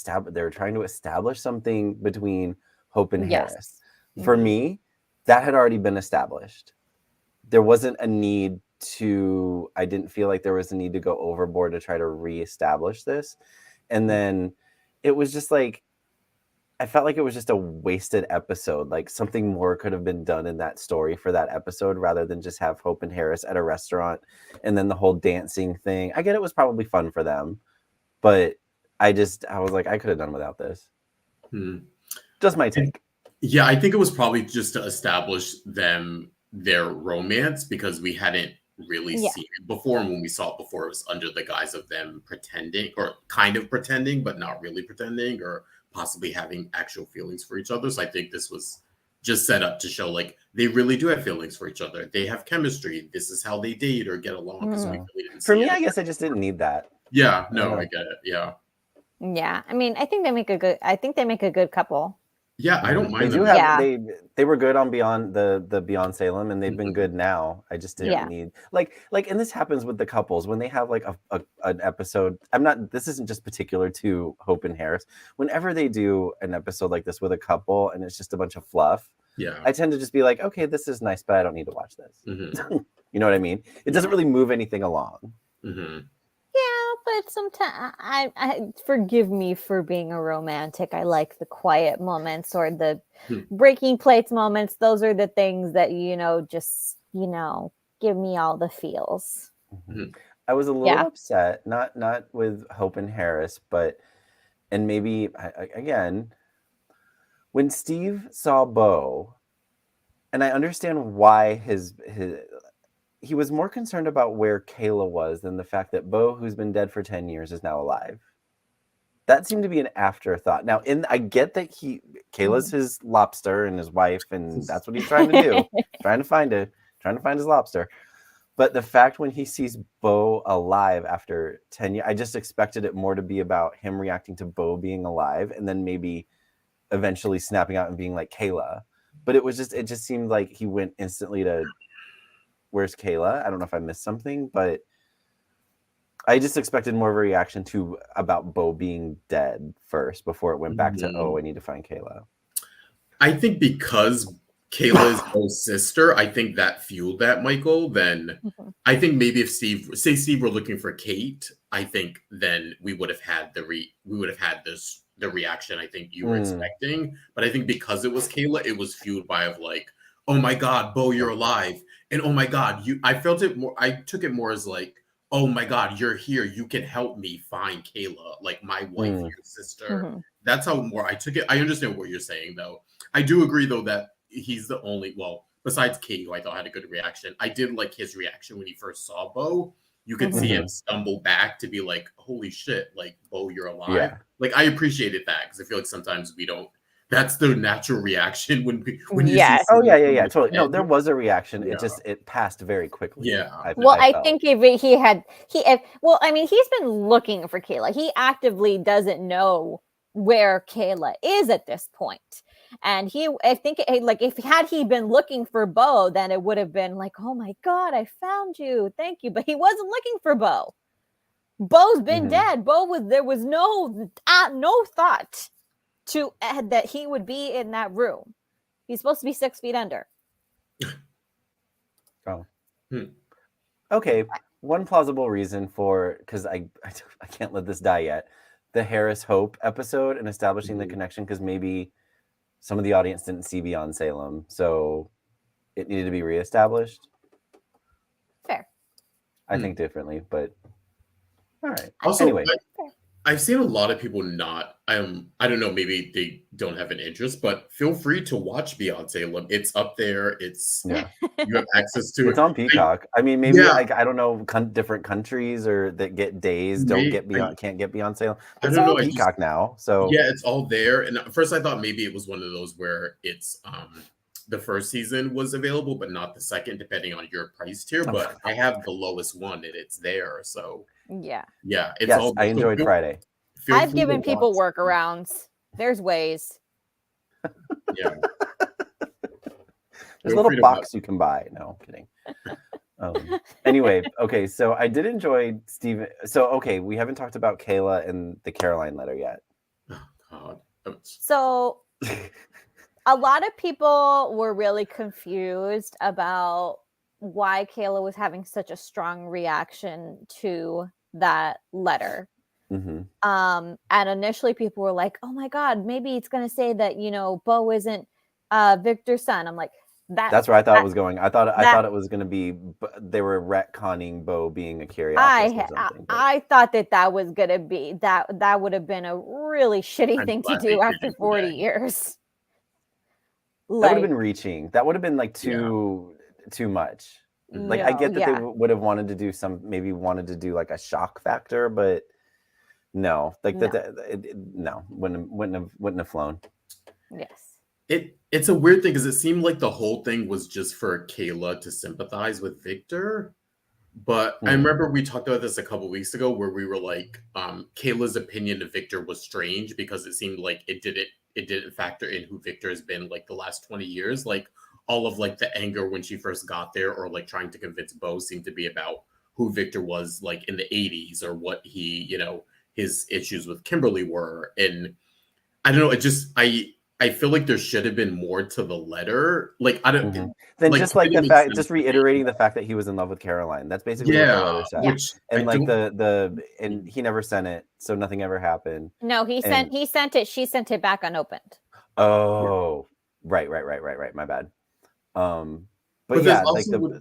trying to establish something between Hope and Harris. For me, that had already been established. There wasn't a need I didn't feel like there was a need to go overboard to try to reestablish this. And then it was just like, I felt like it was just a wasted episode. Like something more could have been done in that story for that episode rather than just have Hope and Harris at a restaurant and then the whole dancing thing. I get it was probably fun for them, but I was like, I could have done without this. Just my take. Yeah, I think it was probably just to establish their romance because we hadn't really seen it before. And when we saw it before, it was under the guise of them pretending or kind of pretending, but not really pretending or possibly having actual feelings for each other. So I think this was just set up to show like they really do have feelings for each other. They have chemistry. This is how they date or get along. We really didn't for me, I guess I just didn't need that. Yeah, no, I get it. Yeah. Yeah. I mean, I think they make a good couple. Yeah, I don't mind. They were good on Beyond the Beyond Salem, and they've been good now. I just didn't need like, and this happens with the couples when they have like an episode. This isn't just particular to Hope and Harris. Whenever they do an episode like this with a couple, and it's just a bunch of fluff, I tend to just be like, okay, this is nice, but I don't need to watch this. You know what I mean? It doesn't really move anything along. Yeah, but sometimes I forgive me for being a romantic. I like the quiet moments or the breaking plates moments. Those are the things that just give me all the feels. I was a little upset, not with Hope and Harris, and maybe again when Steve saw Bo and I understand why he was more concerned about where Kayla was than the fact that Bo, who's been dead for 10 years, is now alive. That seemed to be an afterthought. Now, I get that Kayla's his lobster and his wife, and that's what he's trying to do, trying to find his lobster. But the fact when he sees Bo alive after 10 years, I just expected it more to be about him reacting to Bo being alive, and then maybe eventually snapping out and being like Kayla. But it just seemed like he went instantly to, where's Kayla? I don't know if I missed something, but I just expected more of a reaction to about Bo being dead first before it went back to, I need to find Kayla. I think because Kayla is Bo's sister, I think that fueled that, Michael. Then I think maybe if Steve were looking for Kate, I think then we would have had the reaction I think you were expecting. But I think because it was Kayla, it was fueled by like, oh my God, Bo, you're alive. And oh my God, I felt it more. I took it more as like, oh my God, you're here. You can help me find Kayla, like my wife, your sister. That's how more I took it. I understand what you're saying, though. I do agree, though, that he's the only, besides Kate, who I thought had a good reaction. I did like his reaction when he first saw Bo. You could see him stumble back to be like, holy shit, like, Bo, you're alive. Yeah. Like, I appreciated that because I feel like sometimes we don't. That's the natural reaction when you see. Oh yeah, totally. No, there was a reaction. Yeah. It passed very quickly. Yeah. I think if he's been looking for Kayla. He actively doesn't know where Kayla is at this point. And I think like if he been looking for Bo, then it would have been like, oh my God, I found you. Thank you. But he wasn't looking for Bo. Bo's been dead. There was no thought to that he would be in that room. He's supposed to be 6 feet under. Oh. Okay. One plausible reason because I can't let this die yet. The Harris Hope episode and establishing the connection, because maybe some of the audience didn't see Beyond Salem, so it needed to be reestablished. Fair. I think differently, but all right. Also, anyway. I've seen a lot of people not. I don't know. Maybe they don't have an interest, but feel free to watch Beyond Salem. It's up there. You have access to it. It's on Peacock. Maybe I don't know. Different countries or that get days can't get Beyond Salem. It's on Peacock now. So yeah, it's all there. And at first I thought maybe it was one of those where it's the first season was available, but not the second, depending on your price tier. But I have the lowest one, and it's there. So. Yeah. It's all. I enjoyed Friday. I've given people workarounds. There's ways. Yeah. There's a little box you can buy. No, I'm kidding. Anyway, okay. So I did enjoy Steven. So okay, we haven't talked about Kayla and the Caroline letter yet. Oh God. So a lot of people were really confused about why Kayla was having such a strong reaction to that letter. And initially people were like, oh my God, maybe it's going to say that, Bo isn't Victor's son. I'm like, that's where I thought it was going. I thought it was going to be, they were retconning Bo being a curiosity. I thought that was going to be, that would have been a really shitty thing to do after 40 years. That would have been reaching. That would have been like too much. Like, I get that they would have wanted to do like a shock factor, but no, like wouldn't have flown. Yes. It's a weird thing because it seemed like the whole thing was just for Kayla to sympathize with Victor. But I remember we talked about this a couple weeks ago where we were like, Kayla's opinion of Victor was strange because it seemed like it didn't factor in who Victor has been like the last 20 years. Like, all of like the anger when she first got there or like trying to convince Bo seemed to be about who Victor was like in the 80s or what he, his issues with Kimberly were. And I don't know, it just, I feel like there should have been more to the letter. Like, I don't then like, just like the fact, just reiterating the fact that he was in love with Caroline. That's basically what the letter said. And like and he never sent it, so nothing ever happened. No, he sent it. She sent it back unopened. Oh, right. My bad. But yeah, also,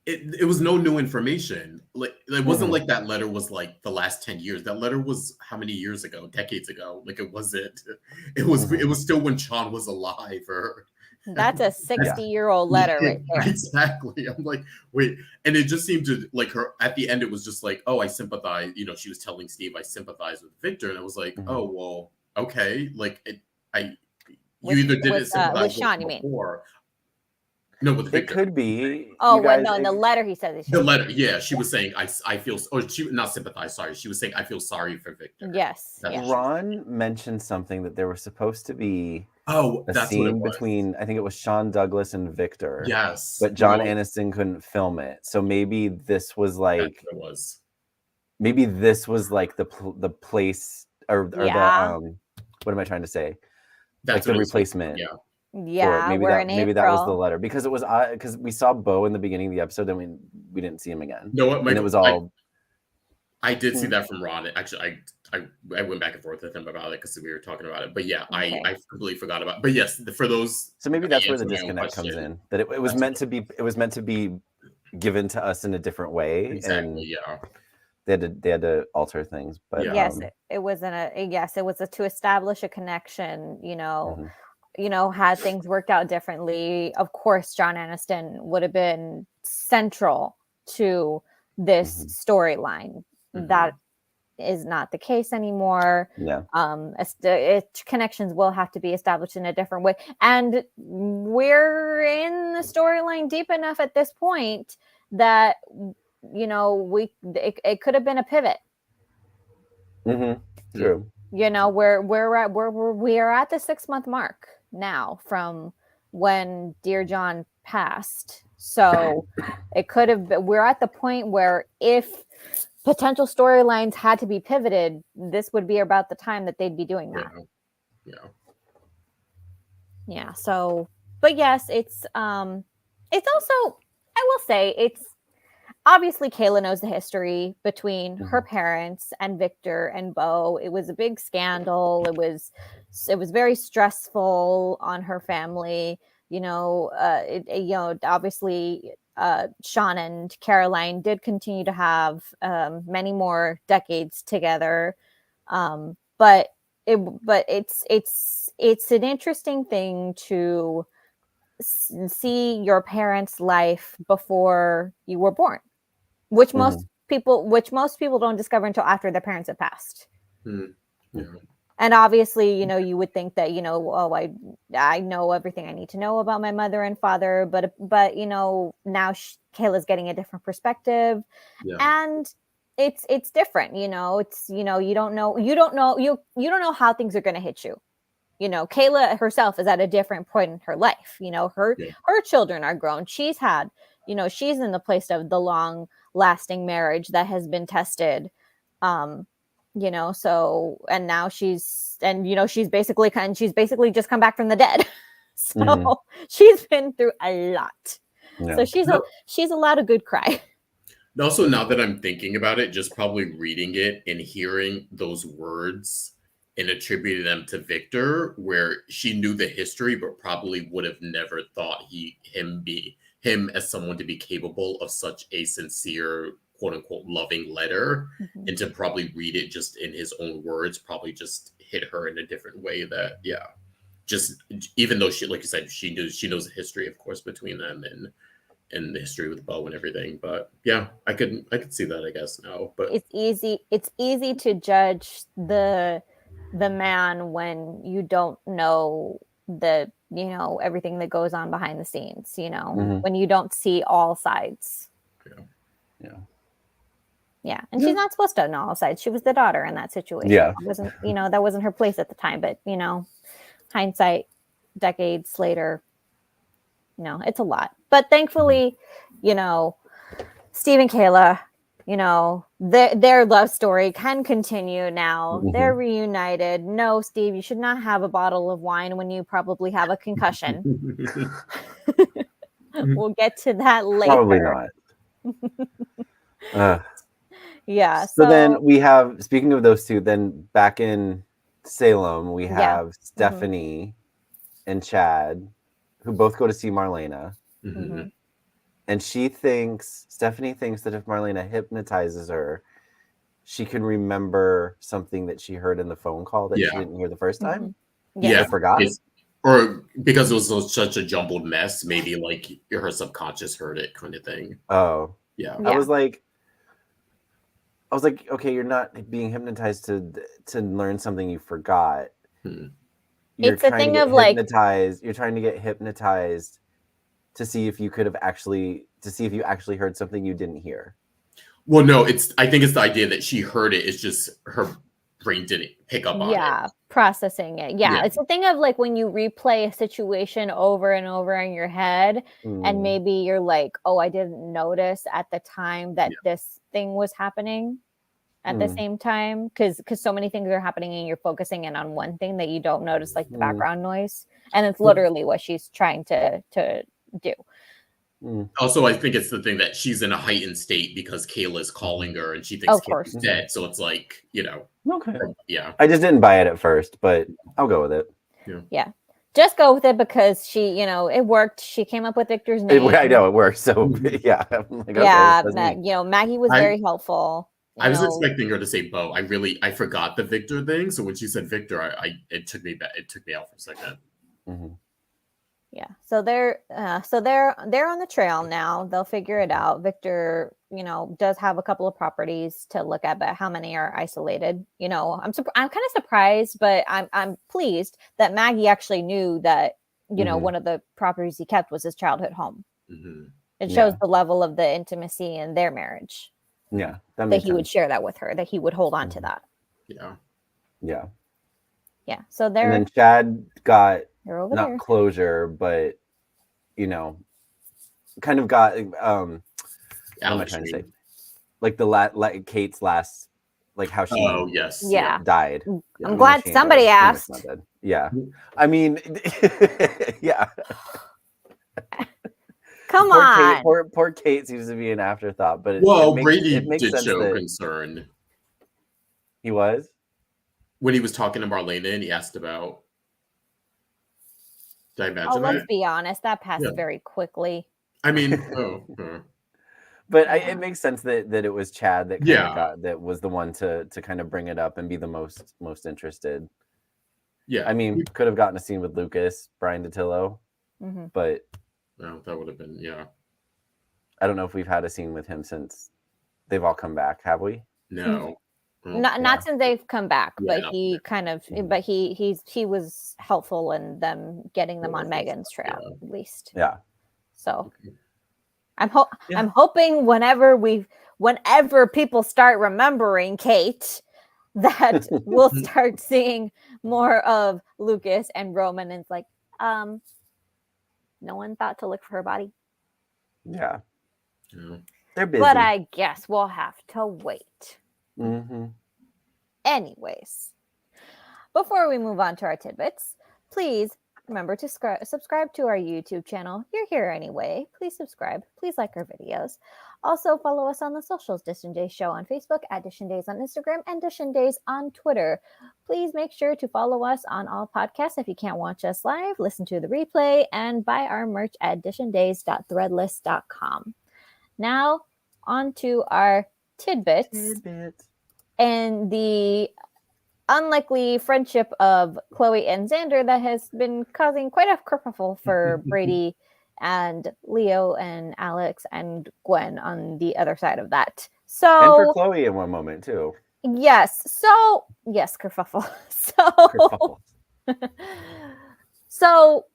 it was no new information. Like, it wasn't like that letter was like the last 10 years. That letter was how many years ago? Decades ago. Like, it was still when Sean was alive or That's a 60-year-old letter right there. Exactly. I'm like, wait. And it just seemed to, like, her at the end, it was just like, oh, I sympathize. You know, she was telling Steve, I sympathize with Victor. And I was like, oh, well, okay. Like, you either didn't sympathize with Sean, him you mean? Before. No, with Victor. It could be. Oh, well, no, in the letter he says the letter, yeah, she was saying, I feel, or she not sympathize, sorry. She was saying, I feel sorry for Victor. Yes. Ron mentioned something that there was supposed to be that's scene between, I think it was Sean Douglas and Victor. Yes. But John Aniston couldn't film it. So maybe this was like, maybe this was like the place or the, what am I trying to say? That's like the replacement. Yeah, maybe that was the letter, because it was because we saw Bo in the beginning of the episode, then we didn't see him again. No, what? And it was all. I did see that from Ron. Actually, I went back and forth with him about it because we were talking about it. But yeah, I completely forgot about it. But yes, for those. So maybe that's where the disconnect comes in. That it was meant to be. It was meant to be given to us in a different way. Exactly. And they had to alter things. But yes, it was to establish a connection. You know, had things worked out differently, of course, John Aniston would have been central to this storyline. That is not the case anymore. Yeah. Connections will have to be established in a different way. And we're in the storyline deep enough at this point that, it could have been a pivot. True. We are at the 6-month mark now from when Dear John passed. So it could have been, we're at the point where if potential storylines had to be pivoted, this would be about the time that they'd be doing that. Yeah. So, but yes, it's also, I will say, it's obviously Kayla knows the history between her parents and Victor and Bo. It was a big scandal. It was very stressful on her family. Obviously, Sean and Caroline did continue to have many more decades together. But it's an interesting thing to see your parents' life before you were born, which most people don't discover until after their parents have passed. And obviously, you would think that, I know everything I need to know about my mother and father, but now Kayla's getting a different perspective, and it's different. You don't know how things are going to hit you. Kayla herself is at a different point in her life. Her children are grown. She's had, she's in the place of the long lasting marriage that has been tested. So, and now she's basically just come back from the dead. So she's been through a lot. So she's allowed a good cry. Also, now that I'm thinking about it, just probably reading it and hearing those words and attributing them to Victor, where she knew the history, but probably would have never thought him as someone to be capable of such a sincere, quote unquote, loving letter, and to probably read it just in his own words, probably just hit her in a different way. That just even though she, like you said, she knows the history, of course, between them and the history with Bo and everything. But yeah, I could see that, I guess, now. But it's easy to judge the man when you don't know the everything that goes on behind the scenes, when you don't see all sides. Yeah. And she's not supposed to know all sides. She was the daughter in that situation. Yeah. That wasn't her place at the time, but hindsight, decades later, it's a lot. But thankfully, Steve and Kayla, their love story can continue now. They're reunited. No, Steve, you should not have a bottle of wine when you probably have a concussion. We'll get to that later. Probably not. Yeah. So then we have, speaking of those two, then back in Salem, we have Stephanie and Chad, who both go to see Marlena. And Stephanie thinks that if Marlena hypnotizes her, she can remember something that she heard in the phone call that she didn't hear the first time. Yeah. I forgot. Or because it was such a jumbled mess, maybe like her subconscious heard it, kind of thing. Oh, Yeah. Yeah. I was like, okay, you're not being hypnotized to learn something you forgot. You're It's a trying to thing get of like, hypnotized. You're trying to get hypnotized to see if you actually heard something you didn't hear. Well, no, I think it's the idea that she heard it. It's just her brain didn't pick up on it. Processing it. Yeah, Yeah. it's a thing of like when you replay a situation over and over in your head, and maybe you're like, oh, I didn't notice at the time that this thing was happening at the same time, because so many things are happening and you're focusing in on one thing that you don't notice, like the background noise, and it's literally what she's trying to do. Also, I think it's the thing that she's in a heightened state because Kayla's calling her and she thinks course. Kayla's dead. So it's like, Okay. Yeah. I just didn't buy it at first, but I'll go with it. Yeah. Just go with it because she, it worked. She came up with Victor's name. I know it worked. So yeah. I'm like, yeah. okay, Maggie was very helpful. I was expecting her to say Bo. I forgot the Victor thing. So when she said Victor, it took me back. It took me out for a second. Yeah. So they're on the trail now. They'll figure it out. Victor, does have a couple of properties to look at, but how many are isolated? I'm kind of surprised, but I'm pleased that Maggie actually knew that, one of the properties he kept was his childhood home. It shows the level of the intimacy in their marriage. Yeah. That he would share that with her, that he would hold on to that. Yeah. Yeah. Yeah. So they're. And then Chad got over not there. closure, but kind of got what am I trying to say? Like like Kate's last, like how she died. I'm glad somebody asked. Yeah. I mean, yeah. Come on. Poor Kate seems to be an afterthought, but Brady did sense show that concern. He was? When he was talking to Marlena and he asked about. Did I imagine that? Let's be honest. That passed very quickly. I mean, but it makes sense that it was Chad that was the one to kind of bring it up and be the most interested. Yeah. I mean, could have gotten a scene with Lucas, Brian DeTillo, but no, that would have been, I don't know if we've had a scene with him since they've all come back, have we? No. Not since they've come back, but he kind of, but he was helpful in them getting them on Megan's trail, at least. Yeah. So I'm hoping whenever people start remembering Kate, that we'll start seeing more of Lucas and Roman. And it's like, no one thought to look for her body. Yeah. They're busy. But I guess we'll have to wait. Anyways, before we move on to our tidbits, please remember to subscribe to our YouTube channel. You're here anyway. Please subscribe. Please like our videos. Also, follow us on the socials. Dishin Days Show on Facebook, at Dishin Days on Instagram, and Dishin Days on Twitter. Please make sure to follow us on all podcasts. If you can't watch us live, listen to the replay and buy our merch at dishindays.threadless.com. Now, on to our tidbits. And the unlikely friendship of Chloe and Xander that has been causing quite a kerfuffle for Brady and Leo and Alex and Gwen on the other side of that. So, and for Chloe in one moment too. Yes. So yes, kerfuffle. So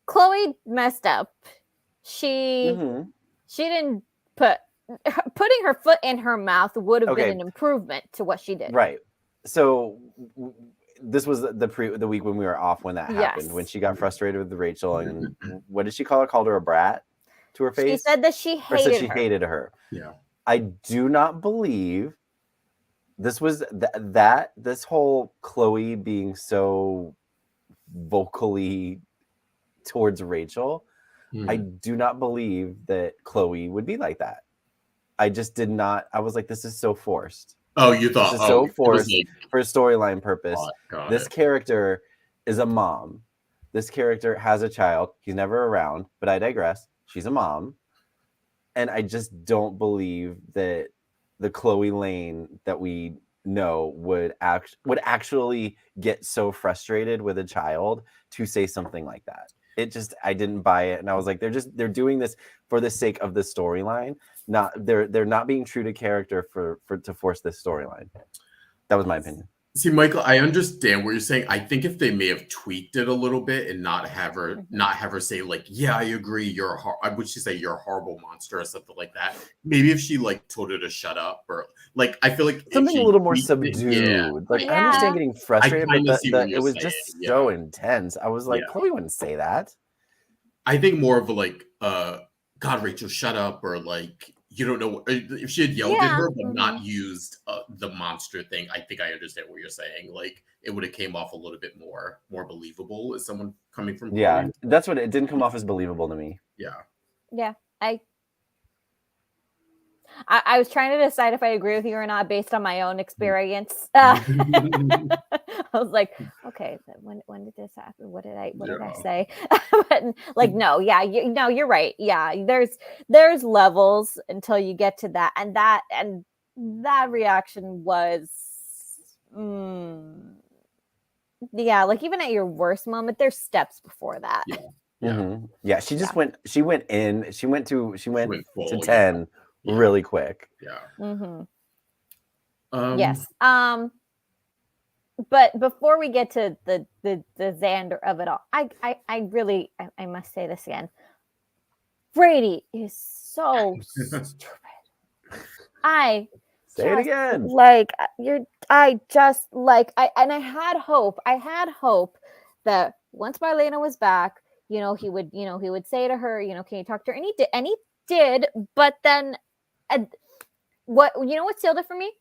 Chloe messed up. She didn't putting her foot in her mouth would have been an improvement to what she did. Right. So this was the week when we were off when that happened, when she got frustrated with Rachel, and what did she call her? Called her a brat to her face? She said that she hated her. Yeah. I do not believe this was this whole Chloe being so vocally towards Rachel. I do not believe that Chloe would be like that. I just did not. I was like, this is so forced. Oh, you thought this is so forced for storyline purpose. This character is a mom. This character has a child. He's never around, but I digress. She's a mom. And I just don't believe that the Chloe lane that we know would actually get so frustrated with a child to say something like that. I didn't buy it, and I was like, they're doing this for the sake of the storyline. They're not being true to character to force this storyline. That was my opinion. See, Michael, I understand what you're saying. I think if they may have tweaked it a little bit and not have her say like, "Yeah, I agree. Would she say you're a horrible monster" or something like that? Maybe if she like told her to shut up, or like, I feel like something a little more subdued. I understand getting frustrated, but it was just so intense. I was like, Chloe wouldn't say that. I think more of a like, God, Rachel, shut up, or like, you don't know if she had yelled at her but not used the monster thing. I think I understand what you're saying. Like, it would have came off a little bit more believable as someone coming from Chloe. That's what it didn't come off as believable to me. Yeah, I was trying to decide if I agree with you or not based on my own experience. I was like, okay, when did this happen? What did I say? But like, no, you're right. Yeah, there's levels until you get to that, and that reaction was, like even at your worst moment, there's steps before that. Yeah, she just went. She went to 10. Really quick. Yes. But before we get to the Xander of it all, I really must say this again. Brady is so stupid. Say it again. Like I had hope. I had hope that once Marlena was back, he would say to her, can you talk to her? And he did, but then what sealed it for me?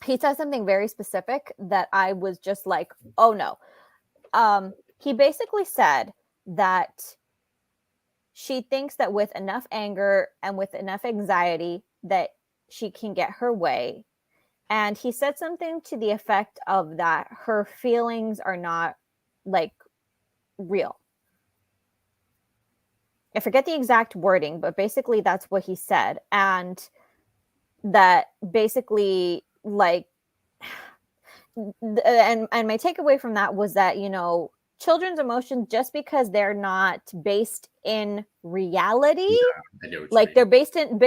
He said something very specific that I was just like, oh no. He basically said that she thinks that with enough anger and with enough anxiety that she can get her way. And he said something to the effect of that her feelings are not like real. I forget the exact wording, but basically that's what he said. And that basically like, and my takeaway from that was that, children's emotions, just because they're not based in reality, they're based in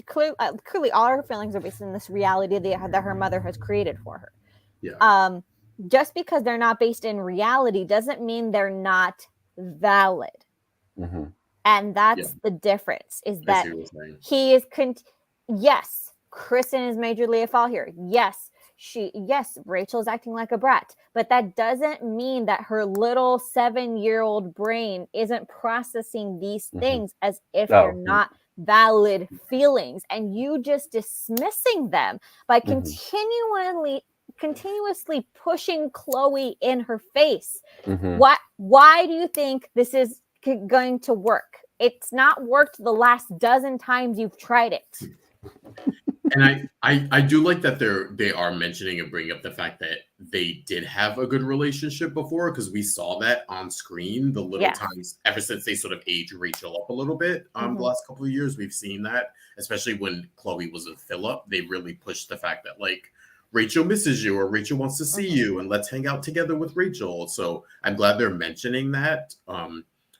clearly all her feelings are based in this reality that her mother has created for her. Just because they're not based in reality doesn't mean they're not valid. And that's the difference, is that he is yes, Kristen is majorly at fault here. Yes, Rachel's acting like a brat, but that doesn't mean that her little 7-year-old brain isn't processing these things as if they're not valid feelings, and you just dismissing them by continuously pushing Chloe in her face. Why do you think this is going to work? It's not worked the last dozen times you've tried it. And I do like that they are mentioning and bringing up the fact that they did have a good relationship before, because we saw that on screen the little times ever since they sort of aged Rachel up a little bit. The last couple of years we've seen that, especially when Chloe was with Philip. They really pushed the fact that like Rachel misses you, or Rachel wants to see you, and let's hang out together with Rachel. So I'm glad they're mentioning that.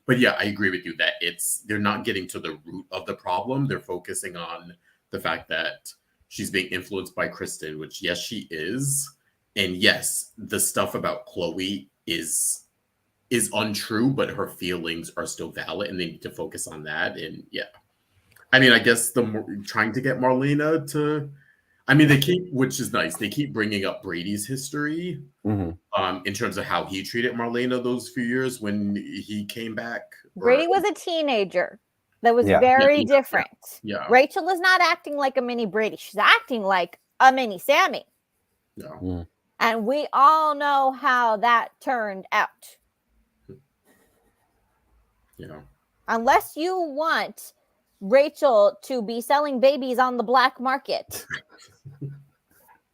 But yeah, I agree with you that they're not getting to the root of the problem. They're focusing on the fact that she's being influenced by Kristen, which yes, she is. And yes, the stuff about Chloe is untrue, but her feelings are still valid, and they need to focus on that. And yeah, I mean, I guess trying to get Marlena to, I mean, which is nice, they keep bringing up Brady's history in terms of how he treated Marlena those few years when he came back. Brady was a teenager. That was very different. Yeah. Rachel is not acting like a mini Brady. She's acting like a mini Sammy. Yeah. And we all know how that turned out. Yeah. Unless you want Rachel to be selling babies on the black market,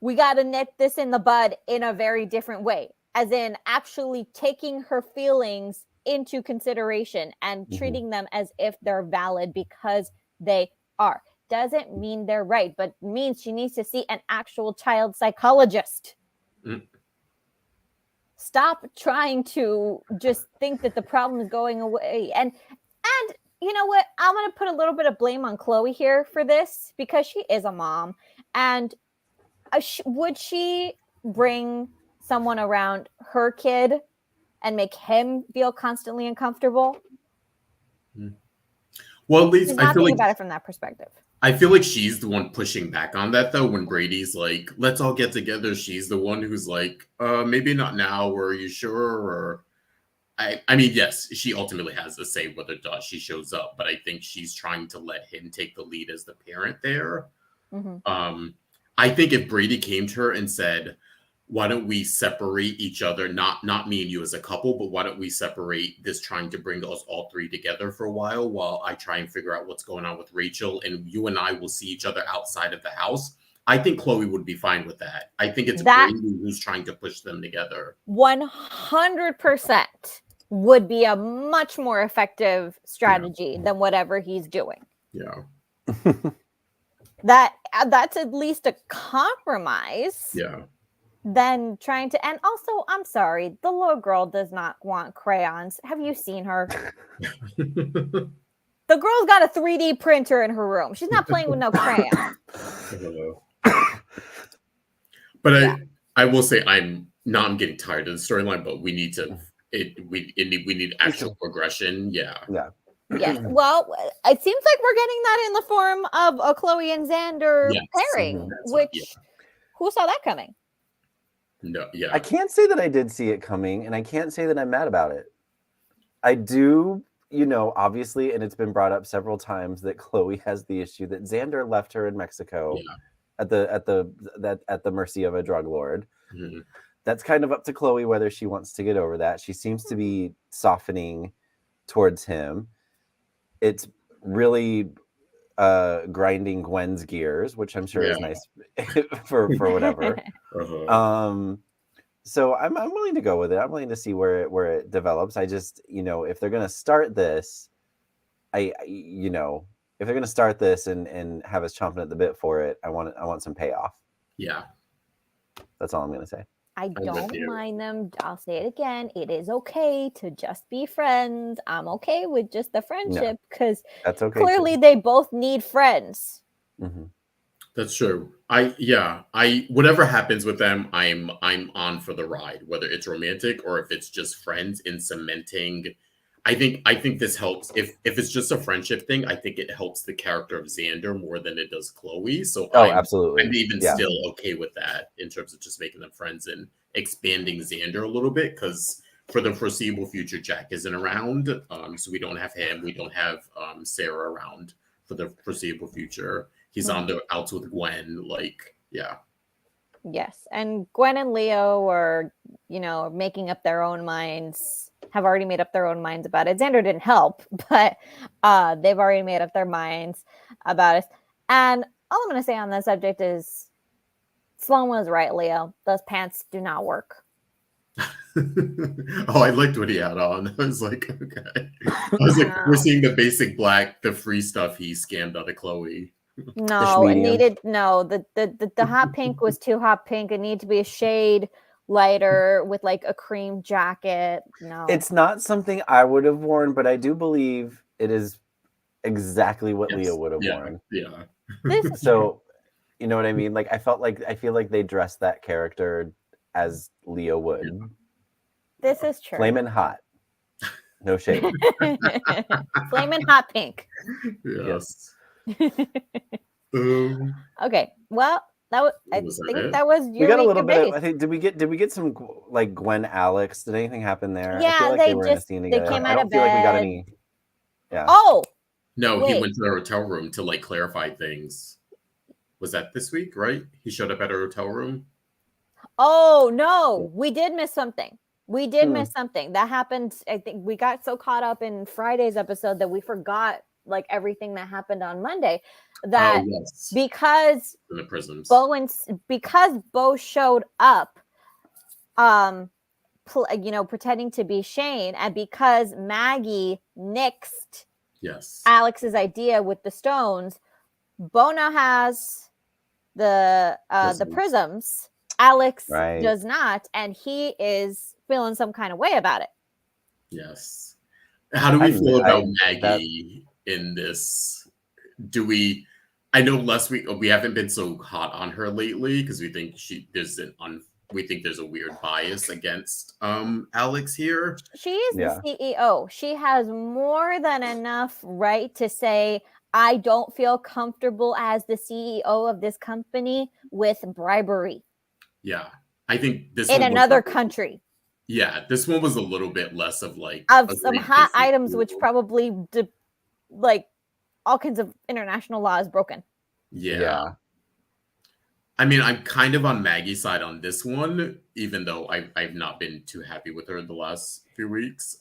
we got to nip this in the bud in a very different way, as in actually taking her feelings into consideration and treating them as if they're valid, because they are. doesn't mean they're right, but means she needs to see an actual child psychologist. Stop trying to just think that the problem is going away. And you know what? I'm going to put a little bit of blame on Chloe here for this because she is a mom. And would she bring someone around her kid and make him feel constantly uncomfortable? Well, at least She's I not feel thinking like about it from that perspective. I feel like she's the one pushing back on that, though. When Brady's like, "Let's all get together," she's the one who's like, maybe not now. Or are you sure?" Or I mean, yes, she ultimately has to say whether or not she shows up, but I think she's trying to let him take the lead as the parent there. I think if Brady came to her and said, "Why don't we separate each other? Not me and you as a couple, but why don't we separate this trying to bring us all three together for a while I try and figure out what's going on with Rachel, and you and I will see each other outside of the house." I think Chloe would be fine with that. I think it's Brady who's trying to push them together. 100% would be a much more effective strategy than whatever he's doing. Yeah. That's at least a compromise. Yeah. Than trying to, and also, I'm sorry, the little girl does not want crayons. Have you seen her? The girl's got a 3D printer in her room. She's not playing with no crayon. But I will say I'm getting tired of the storyline, but we need to we need actual progression. Yeah. Yes. Well, it seems like we're getting that in the form of a Chloe and Xander pairing, which who saw that coming? No, yeah. I can't say that I did see it coming, and I can't say that I'm mad about it. I do, obviously, and it's been brought up several times that Chloe has the issue that Xander left her in Mexico at the mercy of a drug lord. Mm-hmm. That's kind of up to Chloe whether she wants to get over that. She seems to be softening towards him. It's really grinding Gwen's gears, which I'm sure is nice for whatever. So I'm willing to go with it. I'm willing to see where it develops. I just, if they're gonna start this, if they're gonna start this and have us chomping at the bit for it, I want some payoff. Yeah. That's all I'm gonna say. I don't mind them. I'll say it again. It is okay to just be friends. I'm okay with just the friendship because that's okay. Clearly they both need friends. Mm-hmm. That's true. Whatever happens with them, I'm on for the ride, whether it's romantic or if it's just friends in cementing. I think this helps. If it's just a friendship thing, I think it helps the character of Xander more than it does Chloe. So absolutely. I'm even still okay with that in terms of just making them friends and expanding Xander a little bit, because for the foreseeable future, Jack isn't around. So we don't have him. We don't have Sarah around for the foreseeable future. He's on the outs with Gwen. Yes. And Gwen and Leo are, making up their own minds. Have already made up their own minds about it. Xander didn't help, but they've already made up their minds about it. And all I'm going to say on this subject is Sloan was right, Leo. Those pants do not work. I liked what he had on. I was like, okay. We're seeing the basic black, the free stuff he scammed out of Chloe. No, it needed, the hot pink was too hot pink. It needed to be a shade lighter with like a cream jacket. No, it's not something I would have worn, but I do believe it is exactly what Leo would have worn. Yeah. So, you know what I mean? Like, I feel like they dressed that character as Leo would. This is true. Flamin' hot. No shade. Flamin' hot pink. Yes. Okay. Well, I think that was your. We got a little bit. I think did we get some like Gwen Alex? Did anything happen there? Yeah, I feel like they were in a scene together. Came I out don't of feel bed. like we got any. Yeah. Oh. No, he went to the hotel room to like clarify things. Was that this week? Right? He showed up at a hotel room. Oh no, we did miss something. We did miss something that happened. I think we got so caught up in Friday's episode that we forgot like everything that happened on Monday. That because in the prisons, because Bo showed up, pretending to be Shane, and because Maggie nixed Alex's idea with the stones, Bona has the prisms. Alex does not, and he is feeling some kind of way about it. Yes. How do we feel about Maggie in this? I know we haven't been so hot on her lately because we think there's a weird bias against Alex here. She is the CEO. She has more than enough right to say, I don't feel comfortable as the CEO of this company with bribery. Yeah. I think this in another country. Yeah, this one was a little bit less of some hot items tool. Which probably all kinds of international law is broken. Yeah. I mean, I'm kind of on Maggie's side on this one, even though I've not been too happy with her the last few weeks.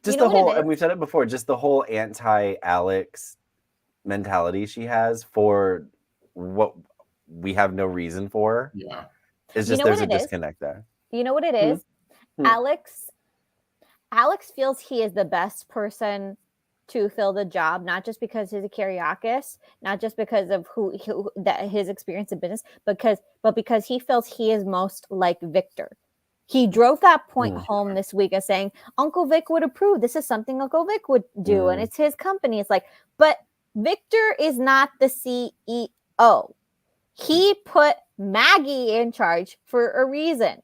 Just the whole, and we've said it before, just the whole anti-Alex mentality she has for what we have no reason for. Yeah. It's just there's a disconnect there. You know what it is? Alex feels he is the best person to fill the job, not just because he's a Kyriakis, not just because of his experience in business, but because he feels he is most like Victor. He drove that point home this week of saying, Uncle Vic would approve. This is something Uncle Vic would do, and it's his company. It's like, but Victor is not the CEO. He put Maggie in charge for a reason,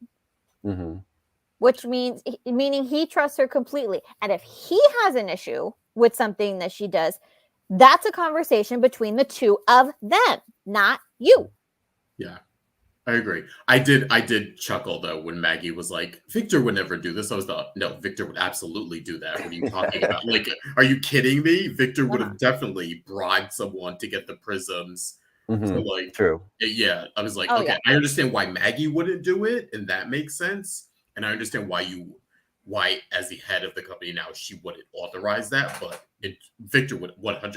which meaning he trusts her completely. And if he has an issue with something that she does, that's a conversation between the two of them, not you. Yeah, I agree. I did chuckle though when Maggie was like, Victor would never do this. I was like, no, Victor would absolutely do that. What are you talking about? Like, are you kidding me? Victor would have definitely bribed someone to get the prisms. So true. Yeah, I was like, okay, I understand why Maggie wouldn't do it, and that makes sense. And I understand why as the head of the company now, she wouldn't authorize that, but Victor would 100% have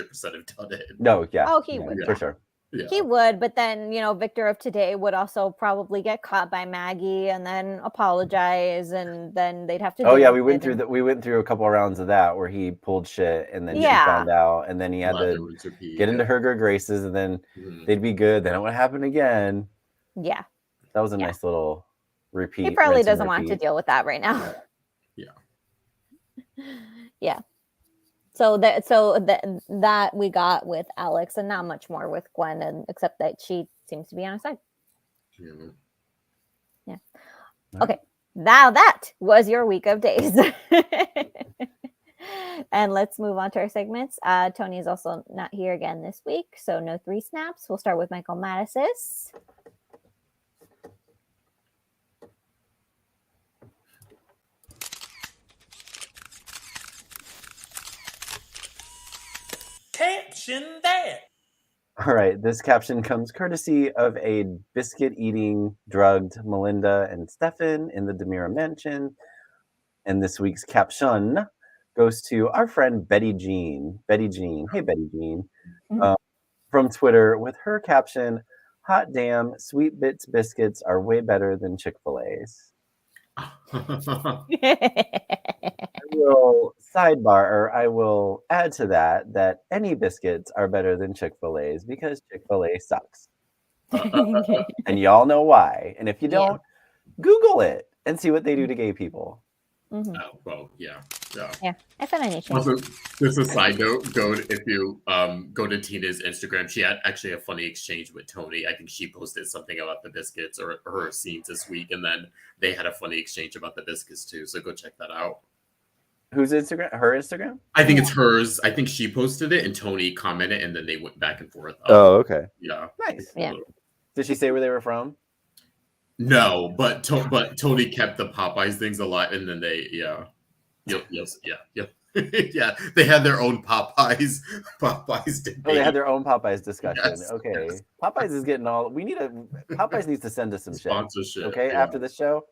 done it. No, yeah. Oh, he would. For sure. Yeah. He would, but then, Victor of today would also probably get caught by Maggie and then apologize, and then they'd have to we went through a couple of rounds of that where he pulled shit and then she found out, and then he had to get into her good graces, and then they'd be good. Then it would happen again. Yeah. That was a nice little repeat. He probably doesn't want to deal with that right now. Yeah. So that we got with Alex, and not much more with Gwen, and except that she seems to be on her side. Yeah. Okay. Now that was your week of days. And let's move on to our segments. Tony is also not here again this week, so no 3 snaps. We'll start with Michael Mattis's. Caption that. All right, this caption comes courtesy of a biscuit-eating, drugged Melinda and Stefan in the Demira mansion. And this week's caption goes to our friend Betty Jean. Betty Jean. Hey, Betty Jean. From Twitter with her caption, hot damn, Sweet Bits biscuits are way better than Chick-fil-A's. I will add to that any biscuits are better than Chick-fil-A's because Chick-fil-A sucks. And y'all know why. And if you don't, Google it and see what they do to gay people. Oh, well, yeah. Also, just a side note, if you go to Tina's Instagram, she had actually a funny exchange with Tony. I think she posted something about the biscuits or her scenes this week, and then they had a funny exchange about the biscuits too. So go check that out. Whose Instagram? Her Instagram? I think it's hers. I think she posted it and Tony commented, and then they went back and forth. Oh, okay. Yeah. Nice. Yeah. Did she say where they were from? No, but Tony kept the Popeyes things alive, and then they yeah, they had their own Popeyes debate. Oh, they had their own Popeyes discussion. Yes, Okay, yes. Popeyes is getting all. Popeyes needs to send us some Sponsorship. Okay, after the show.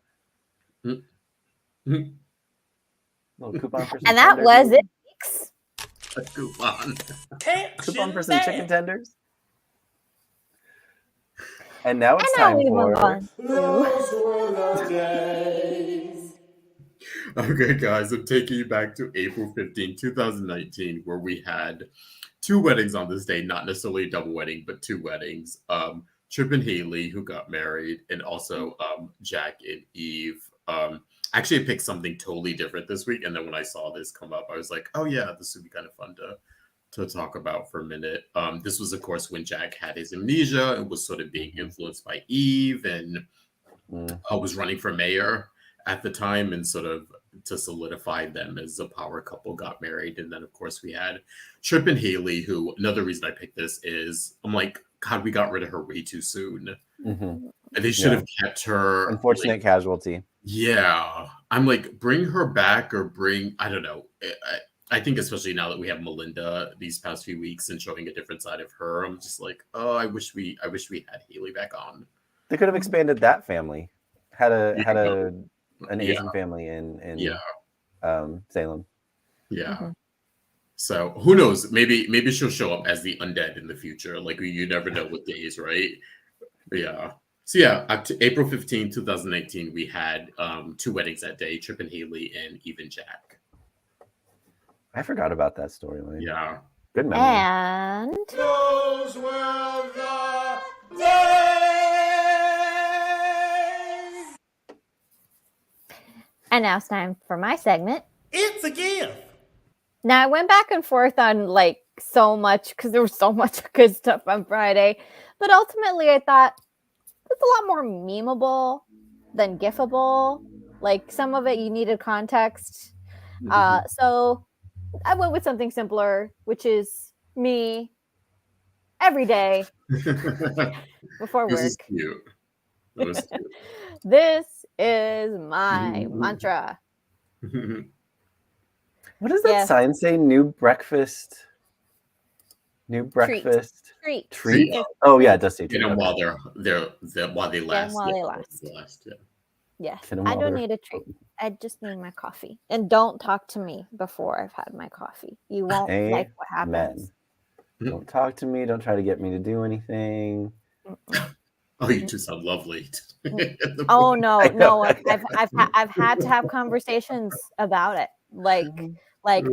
Mm-hmm. Little coupon for some and that tenders. was it. A coupon. Coupon for some chicken tenders. And now it's time for. Okay, guys, I'm taking you back to April 15, 2019, where we had two weddings on this day, not necessarily a double wedding, but two weddings. Trip and Haley, who got married, and also Jack and Eve. Actually, I picked something totally different this week, and then when I saw this come up, I was like, "Oh yeah, this would be kind of fun to talk about for a minute." This was, of course, when Jack had his amnesia and was sort of being influenced by Eve, and was running for mayor at the time, and sort of to solidify them as a power couple got married. And then, of course, we had Trip and Haley, who another reason I picked this is I'm like, God, we got rid of her way too soon. And they should have kept her. Unfortunate casualty. Yeah. I'm like, bring her back or I don't know. I think especially now that we have Melinda these past few weeks and showing a different side of her, I'm just like, oh, I wish we had Haley back on. They could have expanded that family. Had an Asian family in Salem. Yeah. So who knows? Maybe she'll show up as the undead in the future. Like you never know with days, right? Yeah. So yeah, up to April 15, 2019, we had two weddings that day, Trip and Haley and Eve and Jack. I forgot about that storyline. Yeah. Good memory. And Those were the days. And now it's time for my segment. It's a gift. Now I went back and forth on like so much because there was so much good stuff on Friday, but ultimately I thought it's a lot more memeable than gifable. Like some of it you needed context. So I went with something simpler, which is me every day before work. This is cute. That was cute. This is my mantra. What does that sign say? New breakfast. Treat. Oh yeah, it does say treat. Get them while they last. While they last. Yeah. Yes, I don't need a treat. I just need my coffee. And don't talk to me before I've had my coffee. You won't like what happens. Don't talk to me. Don't try to get me to do anything. Oh, you two sound lovely. Oh no. I've had to have conversations about it. Like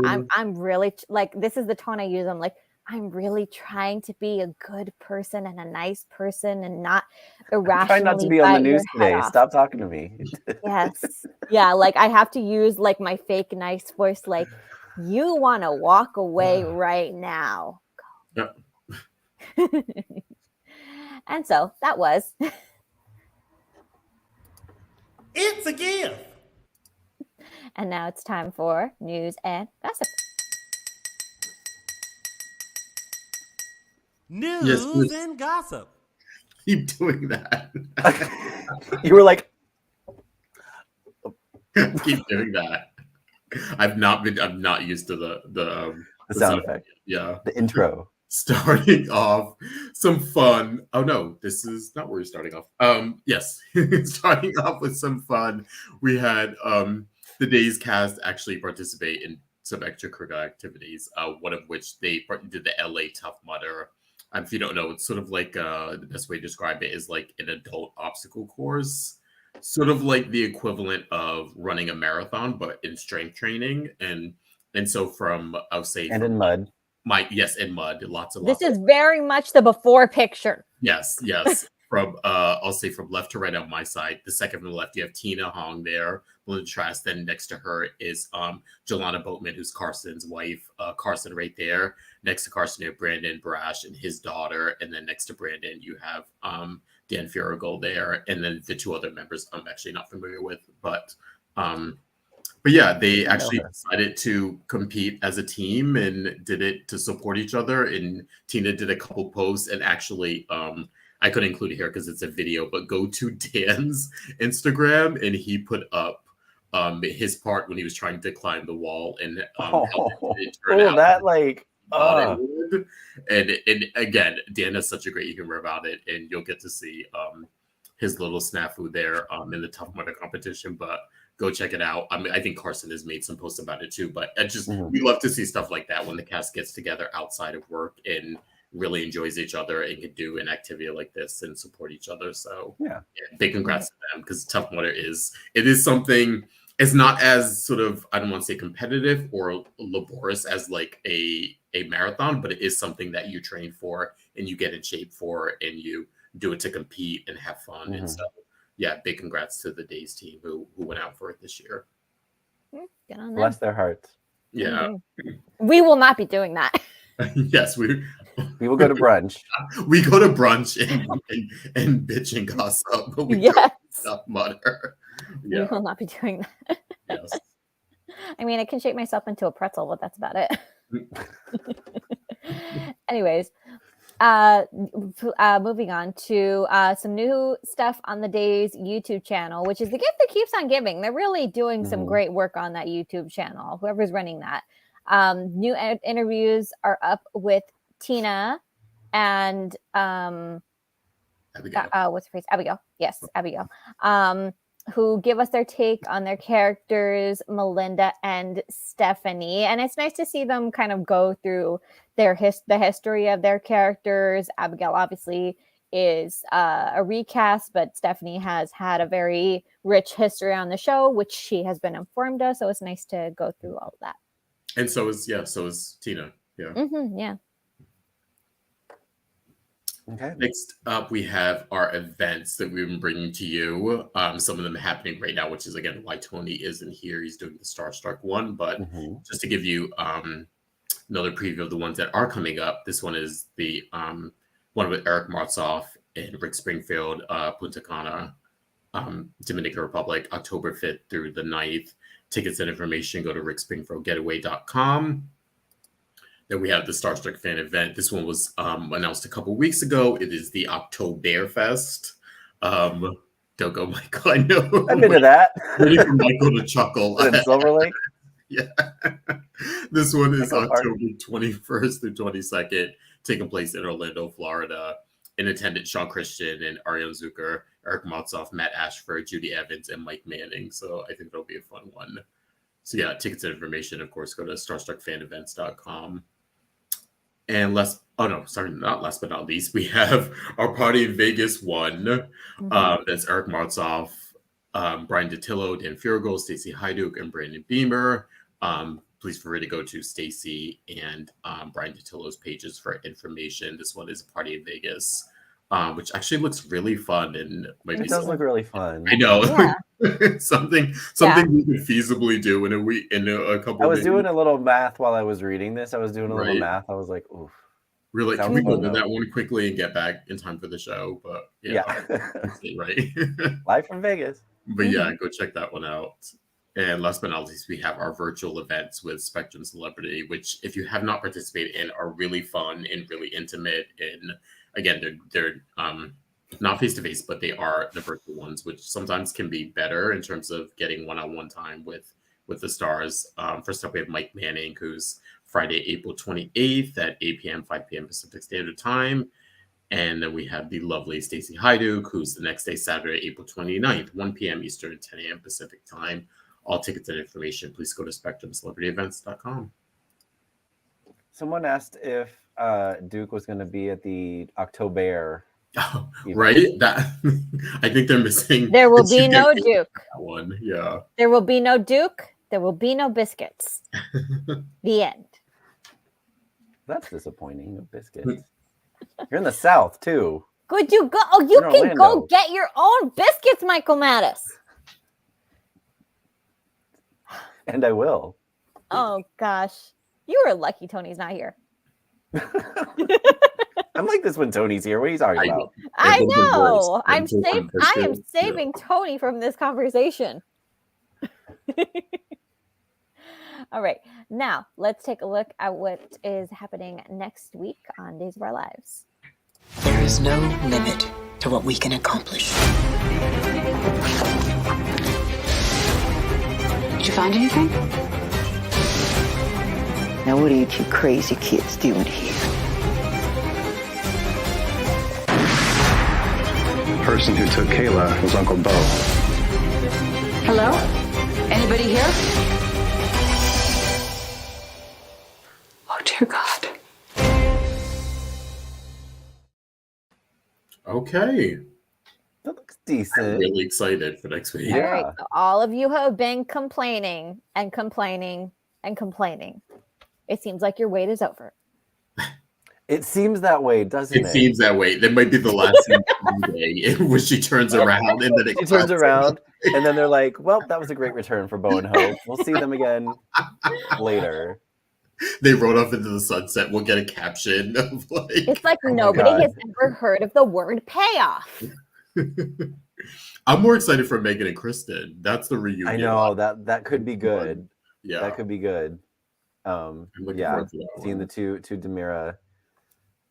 I'm really like this is the tone I use. I'm like I'm really trying to be a good person and a nice person and not irrationally. Try not to be on the news today. Stop talking to me. Yes. Yeah. Like I have to use like my fake nice voice. Like you want to walk away right now. Yep. And so that was. It's a gift. And now it's time for news and gossip. News and gossip. Keep doing that. You were like, keep doing that. I'm not used to the sound effect. Yeah. The intro. Starting off some fun. Oh no, this is not where we're starting off. Yes. Starting off with some fun. We had the Days cast actually participate in some extracurricular activities, one of which they did the LA Tough Mudder. If you don't know, it's sort of like the best way to describe it is like an adult obstacle course, sort of like the equivalent of running a marathon, but in strength training. And so from, I'll say, in mud. In mud, lots of. This is very much the before picture. Yes. From I'll say from left to right on my side. The second from the left, you have Tina Hong there, Melinda Trask. Then next to her is Jelana Boatman, who's Carson's wife. Carson right there. Next to Carson, you have Brandon Brash and his daughter. And then next to Brandon, you have Dan Furigal there. And then the two other members I'm actually not familiar with. But yeah, they actually decided to compete as a team and did it to support each other. And Tina did a couple posts and actually I couldn't include it here because it's a video, but go to Dan's Instagram and he put up his part when he was trying to climb the wall and it turned out that like and again, Dan has such a great humor about it, and you'll get to see his little snafu there in the Tough Mudder competition. But go check it out. I mean, I think Carson has made some posts about it too. But we love to see stuff like that when the cast gets together outside of work and really enjoys each other and can do an activity like this and support each other. So yeah big congrats to them because Tough Mudder is something. it's not as sort of, I don't want to say competitive or laborious as like a marathon, but it is something that you train for and you get in shape for, and you do it to compete and have fun. Mm-hmm. And so, yeah, big congrats to the Days team who went out for it this year. Get on Bless their hearts. Yeah. We will not be doing that. Yes, we will go to brunch. We go to brunch and bitch and gossip, but we Yes. don't mutter. We will not be doing that. Yes. I mean, I can shape myself into a pretzel, but that's about it. Anyways, moving on to some new stuff on the Days YouTube channel, which is the gift that keeps on giving. They're really doing some great work on that YouTube channel, whoever's running that. New interviews are up with Tina and Abigail. what's her face? Abigail. Yes, Abigail. Who give us their take on their characters, Melinda and Stephanie. And it's nice to see them kind of go through the history of their characters. Abigail obviously is a recast, but Stephanie has had a very rich history on the show, which she has been informed of. So it's nice to go through all of that. And so is Tina. Yeah. Yeah. Okay. Next up, we have our events that we've been bringing to you. Some of them happening right now, which is again why Tony isn't here. He's doing the Starstruck one, but just to give you another preview of the ones that are coming up. This one is the one with Eric Martzoff and Rick Springfield, Punta Cana, Dominican Republic, October 5th through the 9th. Tickets and information, go to rickspringfieldgetaway.com. Then we have the Starstruck fan event. This one was announced a couple weeks ago. It is the Oktoberfest. Don't go, Michael. I know. I've been to that. Ready for Michael to chuckle. In Silver Lake? Yeah. This one is Michael October 21st through 22nd, taking place in Orlando, Florida. In attendance, Sean Christian and Ariane Zucker, Eric Motzoff, Matt Ashford, Judy Evans, and Mike Manning. So I think it'll be a fun one. So yeah, tickets and information, of course, go to starstruckfanevents.com. And not last but not least, we have our Party in Vegas one. That's Eric Martzoff, Brian Datillo, Dan Furigo, Stacey Hyduk, and Brandon Beamer. Please feel free to go to Stacey and Brian Datillo's pages for information. This one is a Party in Vegas, which actually looks really fun, and it does look really fun. I know. Yeah. something we could feasibly do in a couple. I was doing a little math while I was reading this. I was doing a little math. I was like, oof. Really, can we go to that one quickly and get back in time for the show? But yeah. Right. Live from Vegas. But yeah, go check that one out. And last but not least, we have our virtual events with Spectrum Celebrity, which if you have not participated in, are really fun and really intimate. And again, they're not face-to-face, but they are the virtual ones, which sometimes can be better in terms of getting one-on-one time with the stars. First up, we have Mike Manning, who's Friday, April 28th at 8 p.m., 5 p.m. Pacific Standard Time. And then we have the lovely Stacey Hyduk, who's the next day, Saturday, April 29th, 1 p.m. Eastern, 10 a.m. Pacific Time. All tickets and information, please go to spectrumcelebrityevents.com. Someone asked if Duke was going to be at the October. Oh, right? That I think they're missing. There will be no Duke. That one, yeah. There will be no Duke. There will be no Biscuits. The end. That's disappointing. No Biscuits. You're in the South too. Could you go? Oh, you You're can Orlando. go get your own biscuits, Michael Mattis. And I will. Oh gosh, you are lucky Tony's not here. I'm like this when Tony's here. What are you talking about? I know. I am saving Tony from this conversation. All right. Now, let's take a look at what is happening next week on Days of Our Lives. There is no limit to what we can accomplish. Did you find anything? Now, what are you two crazy kids doing here? The person who took Kayla was Uncle Bo. Hello? Anybody here? Oh, dear God. Okay. That looks I'm decent. really excited for next week. Yeah. All right. So all of you have been complaining and complaining and complaining. It seems like your wait is over. It seems that way, doesn't it? It seems that way. That might be the last day when she turns around and then it She turns cuts. around, and then they're like, "Well, that was a great return for Bo and Hope. We'll see them again later." They rode off into the sunset. We'll get a caption of like. It's like Oh my nobody God. has ever heard of the word payoff. I'm more excited for Megan and Kristen. That's the reunion. I know that could be good. Yeah, That could be good. I'm looking Yeah, forward to that seeing the one. two Demira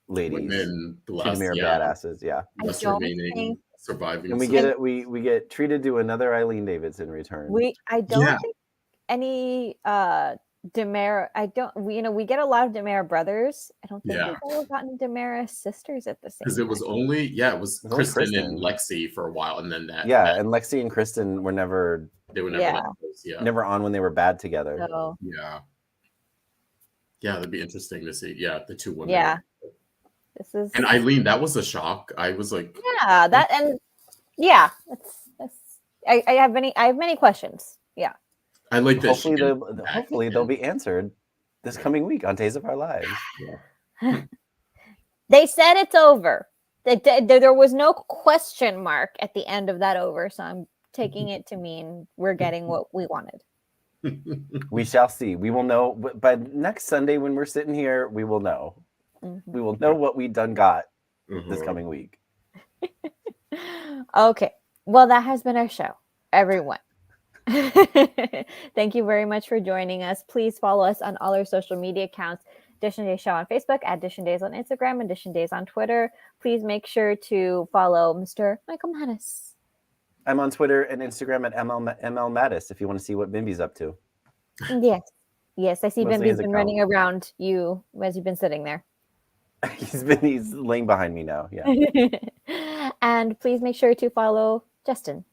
ladies, Women, the two last, Demira badasses. Yeah, I last don't remaining think- surviving. and we get it. We get treated to another Eileen Davidson return. I don't Yeah. think any Demera. We get a lot of Demera brothers. I don't think Yeah. we've ever gotten Demera sisters at the same Because it was time. only it was was only Kristen and Kristen. Lexi for a while, and then that And Lexi and Kristen were never they were never Yeah. like those. Yeah, never on when they were bad together. So yeah, that'd be interesting to see. Yeah, the two women. yeah, this is And Eileen, that was a shock. I was like, I have many questions. Yeah. I like that. Hopefully, she hopefully they'll be answered this coming week on Days of Our Lives. They said it's over. There was no question mark at the end of that over, so I'm taking it to mean we're getting what we wanted. We shall see. We will know by next Sunday when we're sitting here. We will know. Mm-hmm. We will know what we done got this Mhm. coming week. Okay. Well, that has been our show, everyone. Thank you very much for joining us. Please follow us on all our social media accounts. Dishin Days Show on Facebook, at Dishin Days on Instagram, and Dishin Days on Twitter. Please make sure to follow Mr. Michael Mattis. I'm on Twitter and Instagram at ML Mattis if you want to see what Bimby's up to. Yes, I see Mostly Bimby's his been account. running around you as you've been sitting there. He's laying behind me now. Yeah. And please make sure to follow Justin.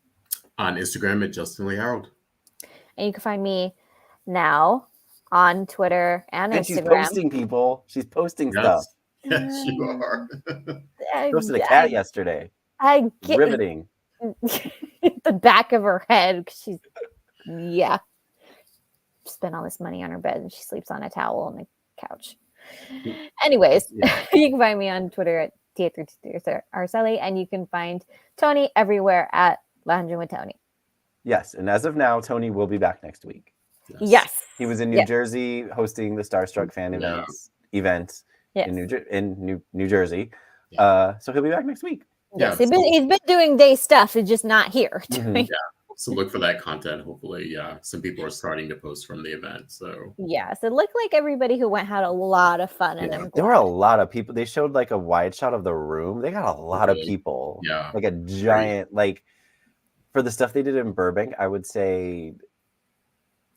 On Instagram at Justin Lee Hareld. And you can find me now on Twitter and And she's Instagram. posting people. She's posting stuff. Yes, you are. Posted a cat yesterday. I get Riveting. the back of her head. 'Cause she's spent all this money on her bed and she sleeps on a towel on the couch. Anyways, you can find me on Twitter at Araceli, and you can find Tony everywhere at Lounging with Tony. Yes, and as of now, Tony will be back next week. Yes. He was in New Yes. Jersey hosting the Starstruck fan event Yes. in New Jersey. Yeah. So he'll be back next week. Yes. Yeah, He's been doing day stuff. He's just not here. Mhm. So look for that content. Hopefully, some people are starting to post from the event. So Yes. It looked like everybody who went had a lot of fun. And I'm There were a glad. lot of people. They showed like a wide shot of the room. They got a lot of Really? people. Yeah. Like a giant, like for the stuff they did in Burbank, I would say,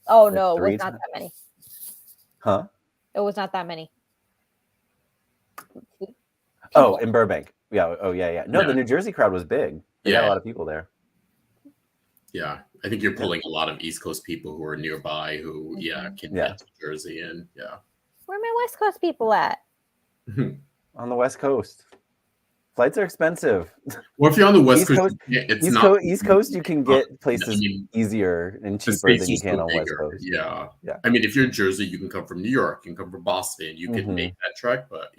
Oh, like no, it 3 was not times. that many. Huh? It was not that many. Oh, in Burbank. Yeah. Oh, yeah. No, Yeah. the New Jersey crowd was big. They got a lot of people there. yeah, I think you're pulling a lot of East Coast people who are nearby who can Yeah. get to Jersey and Where are my West Coast people at? On the West Coast. Flights are expensive. Well, if you're on the West East Coast, Coast- it's East, not East Coast, you can get places I mean, easier and the cheaper state's than you just can so on West bigger. Coast. Yeah. Yeah. I mean, if you're in Jersey, you can come from New York, you can come from Boston, you can Mhm. make that trek, but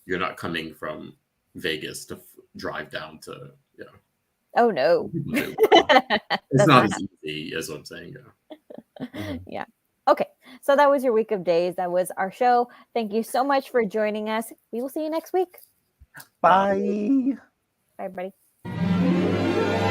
you're not coming from Vegas to drive down to Oh, no. It's not as easy as what I'm saying. Mhm. Okay, so that was your week of days. That was our show. Thank you so much for joining us. We will see you next week. Bye. Bye, everybody.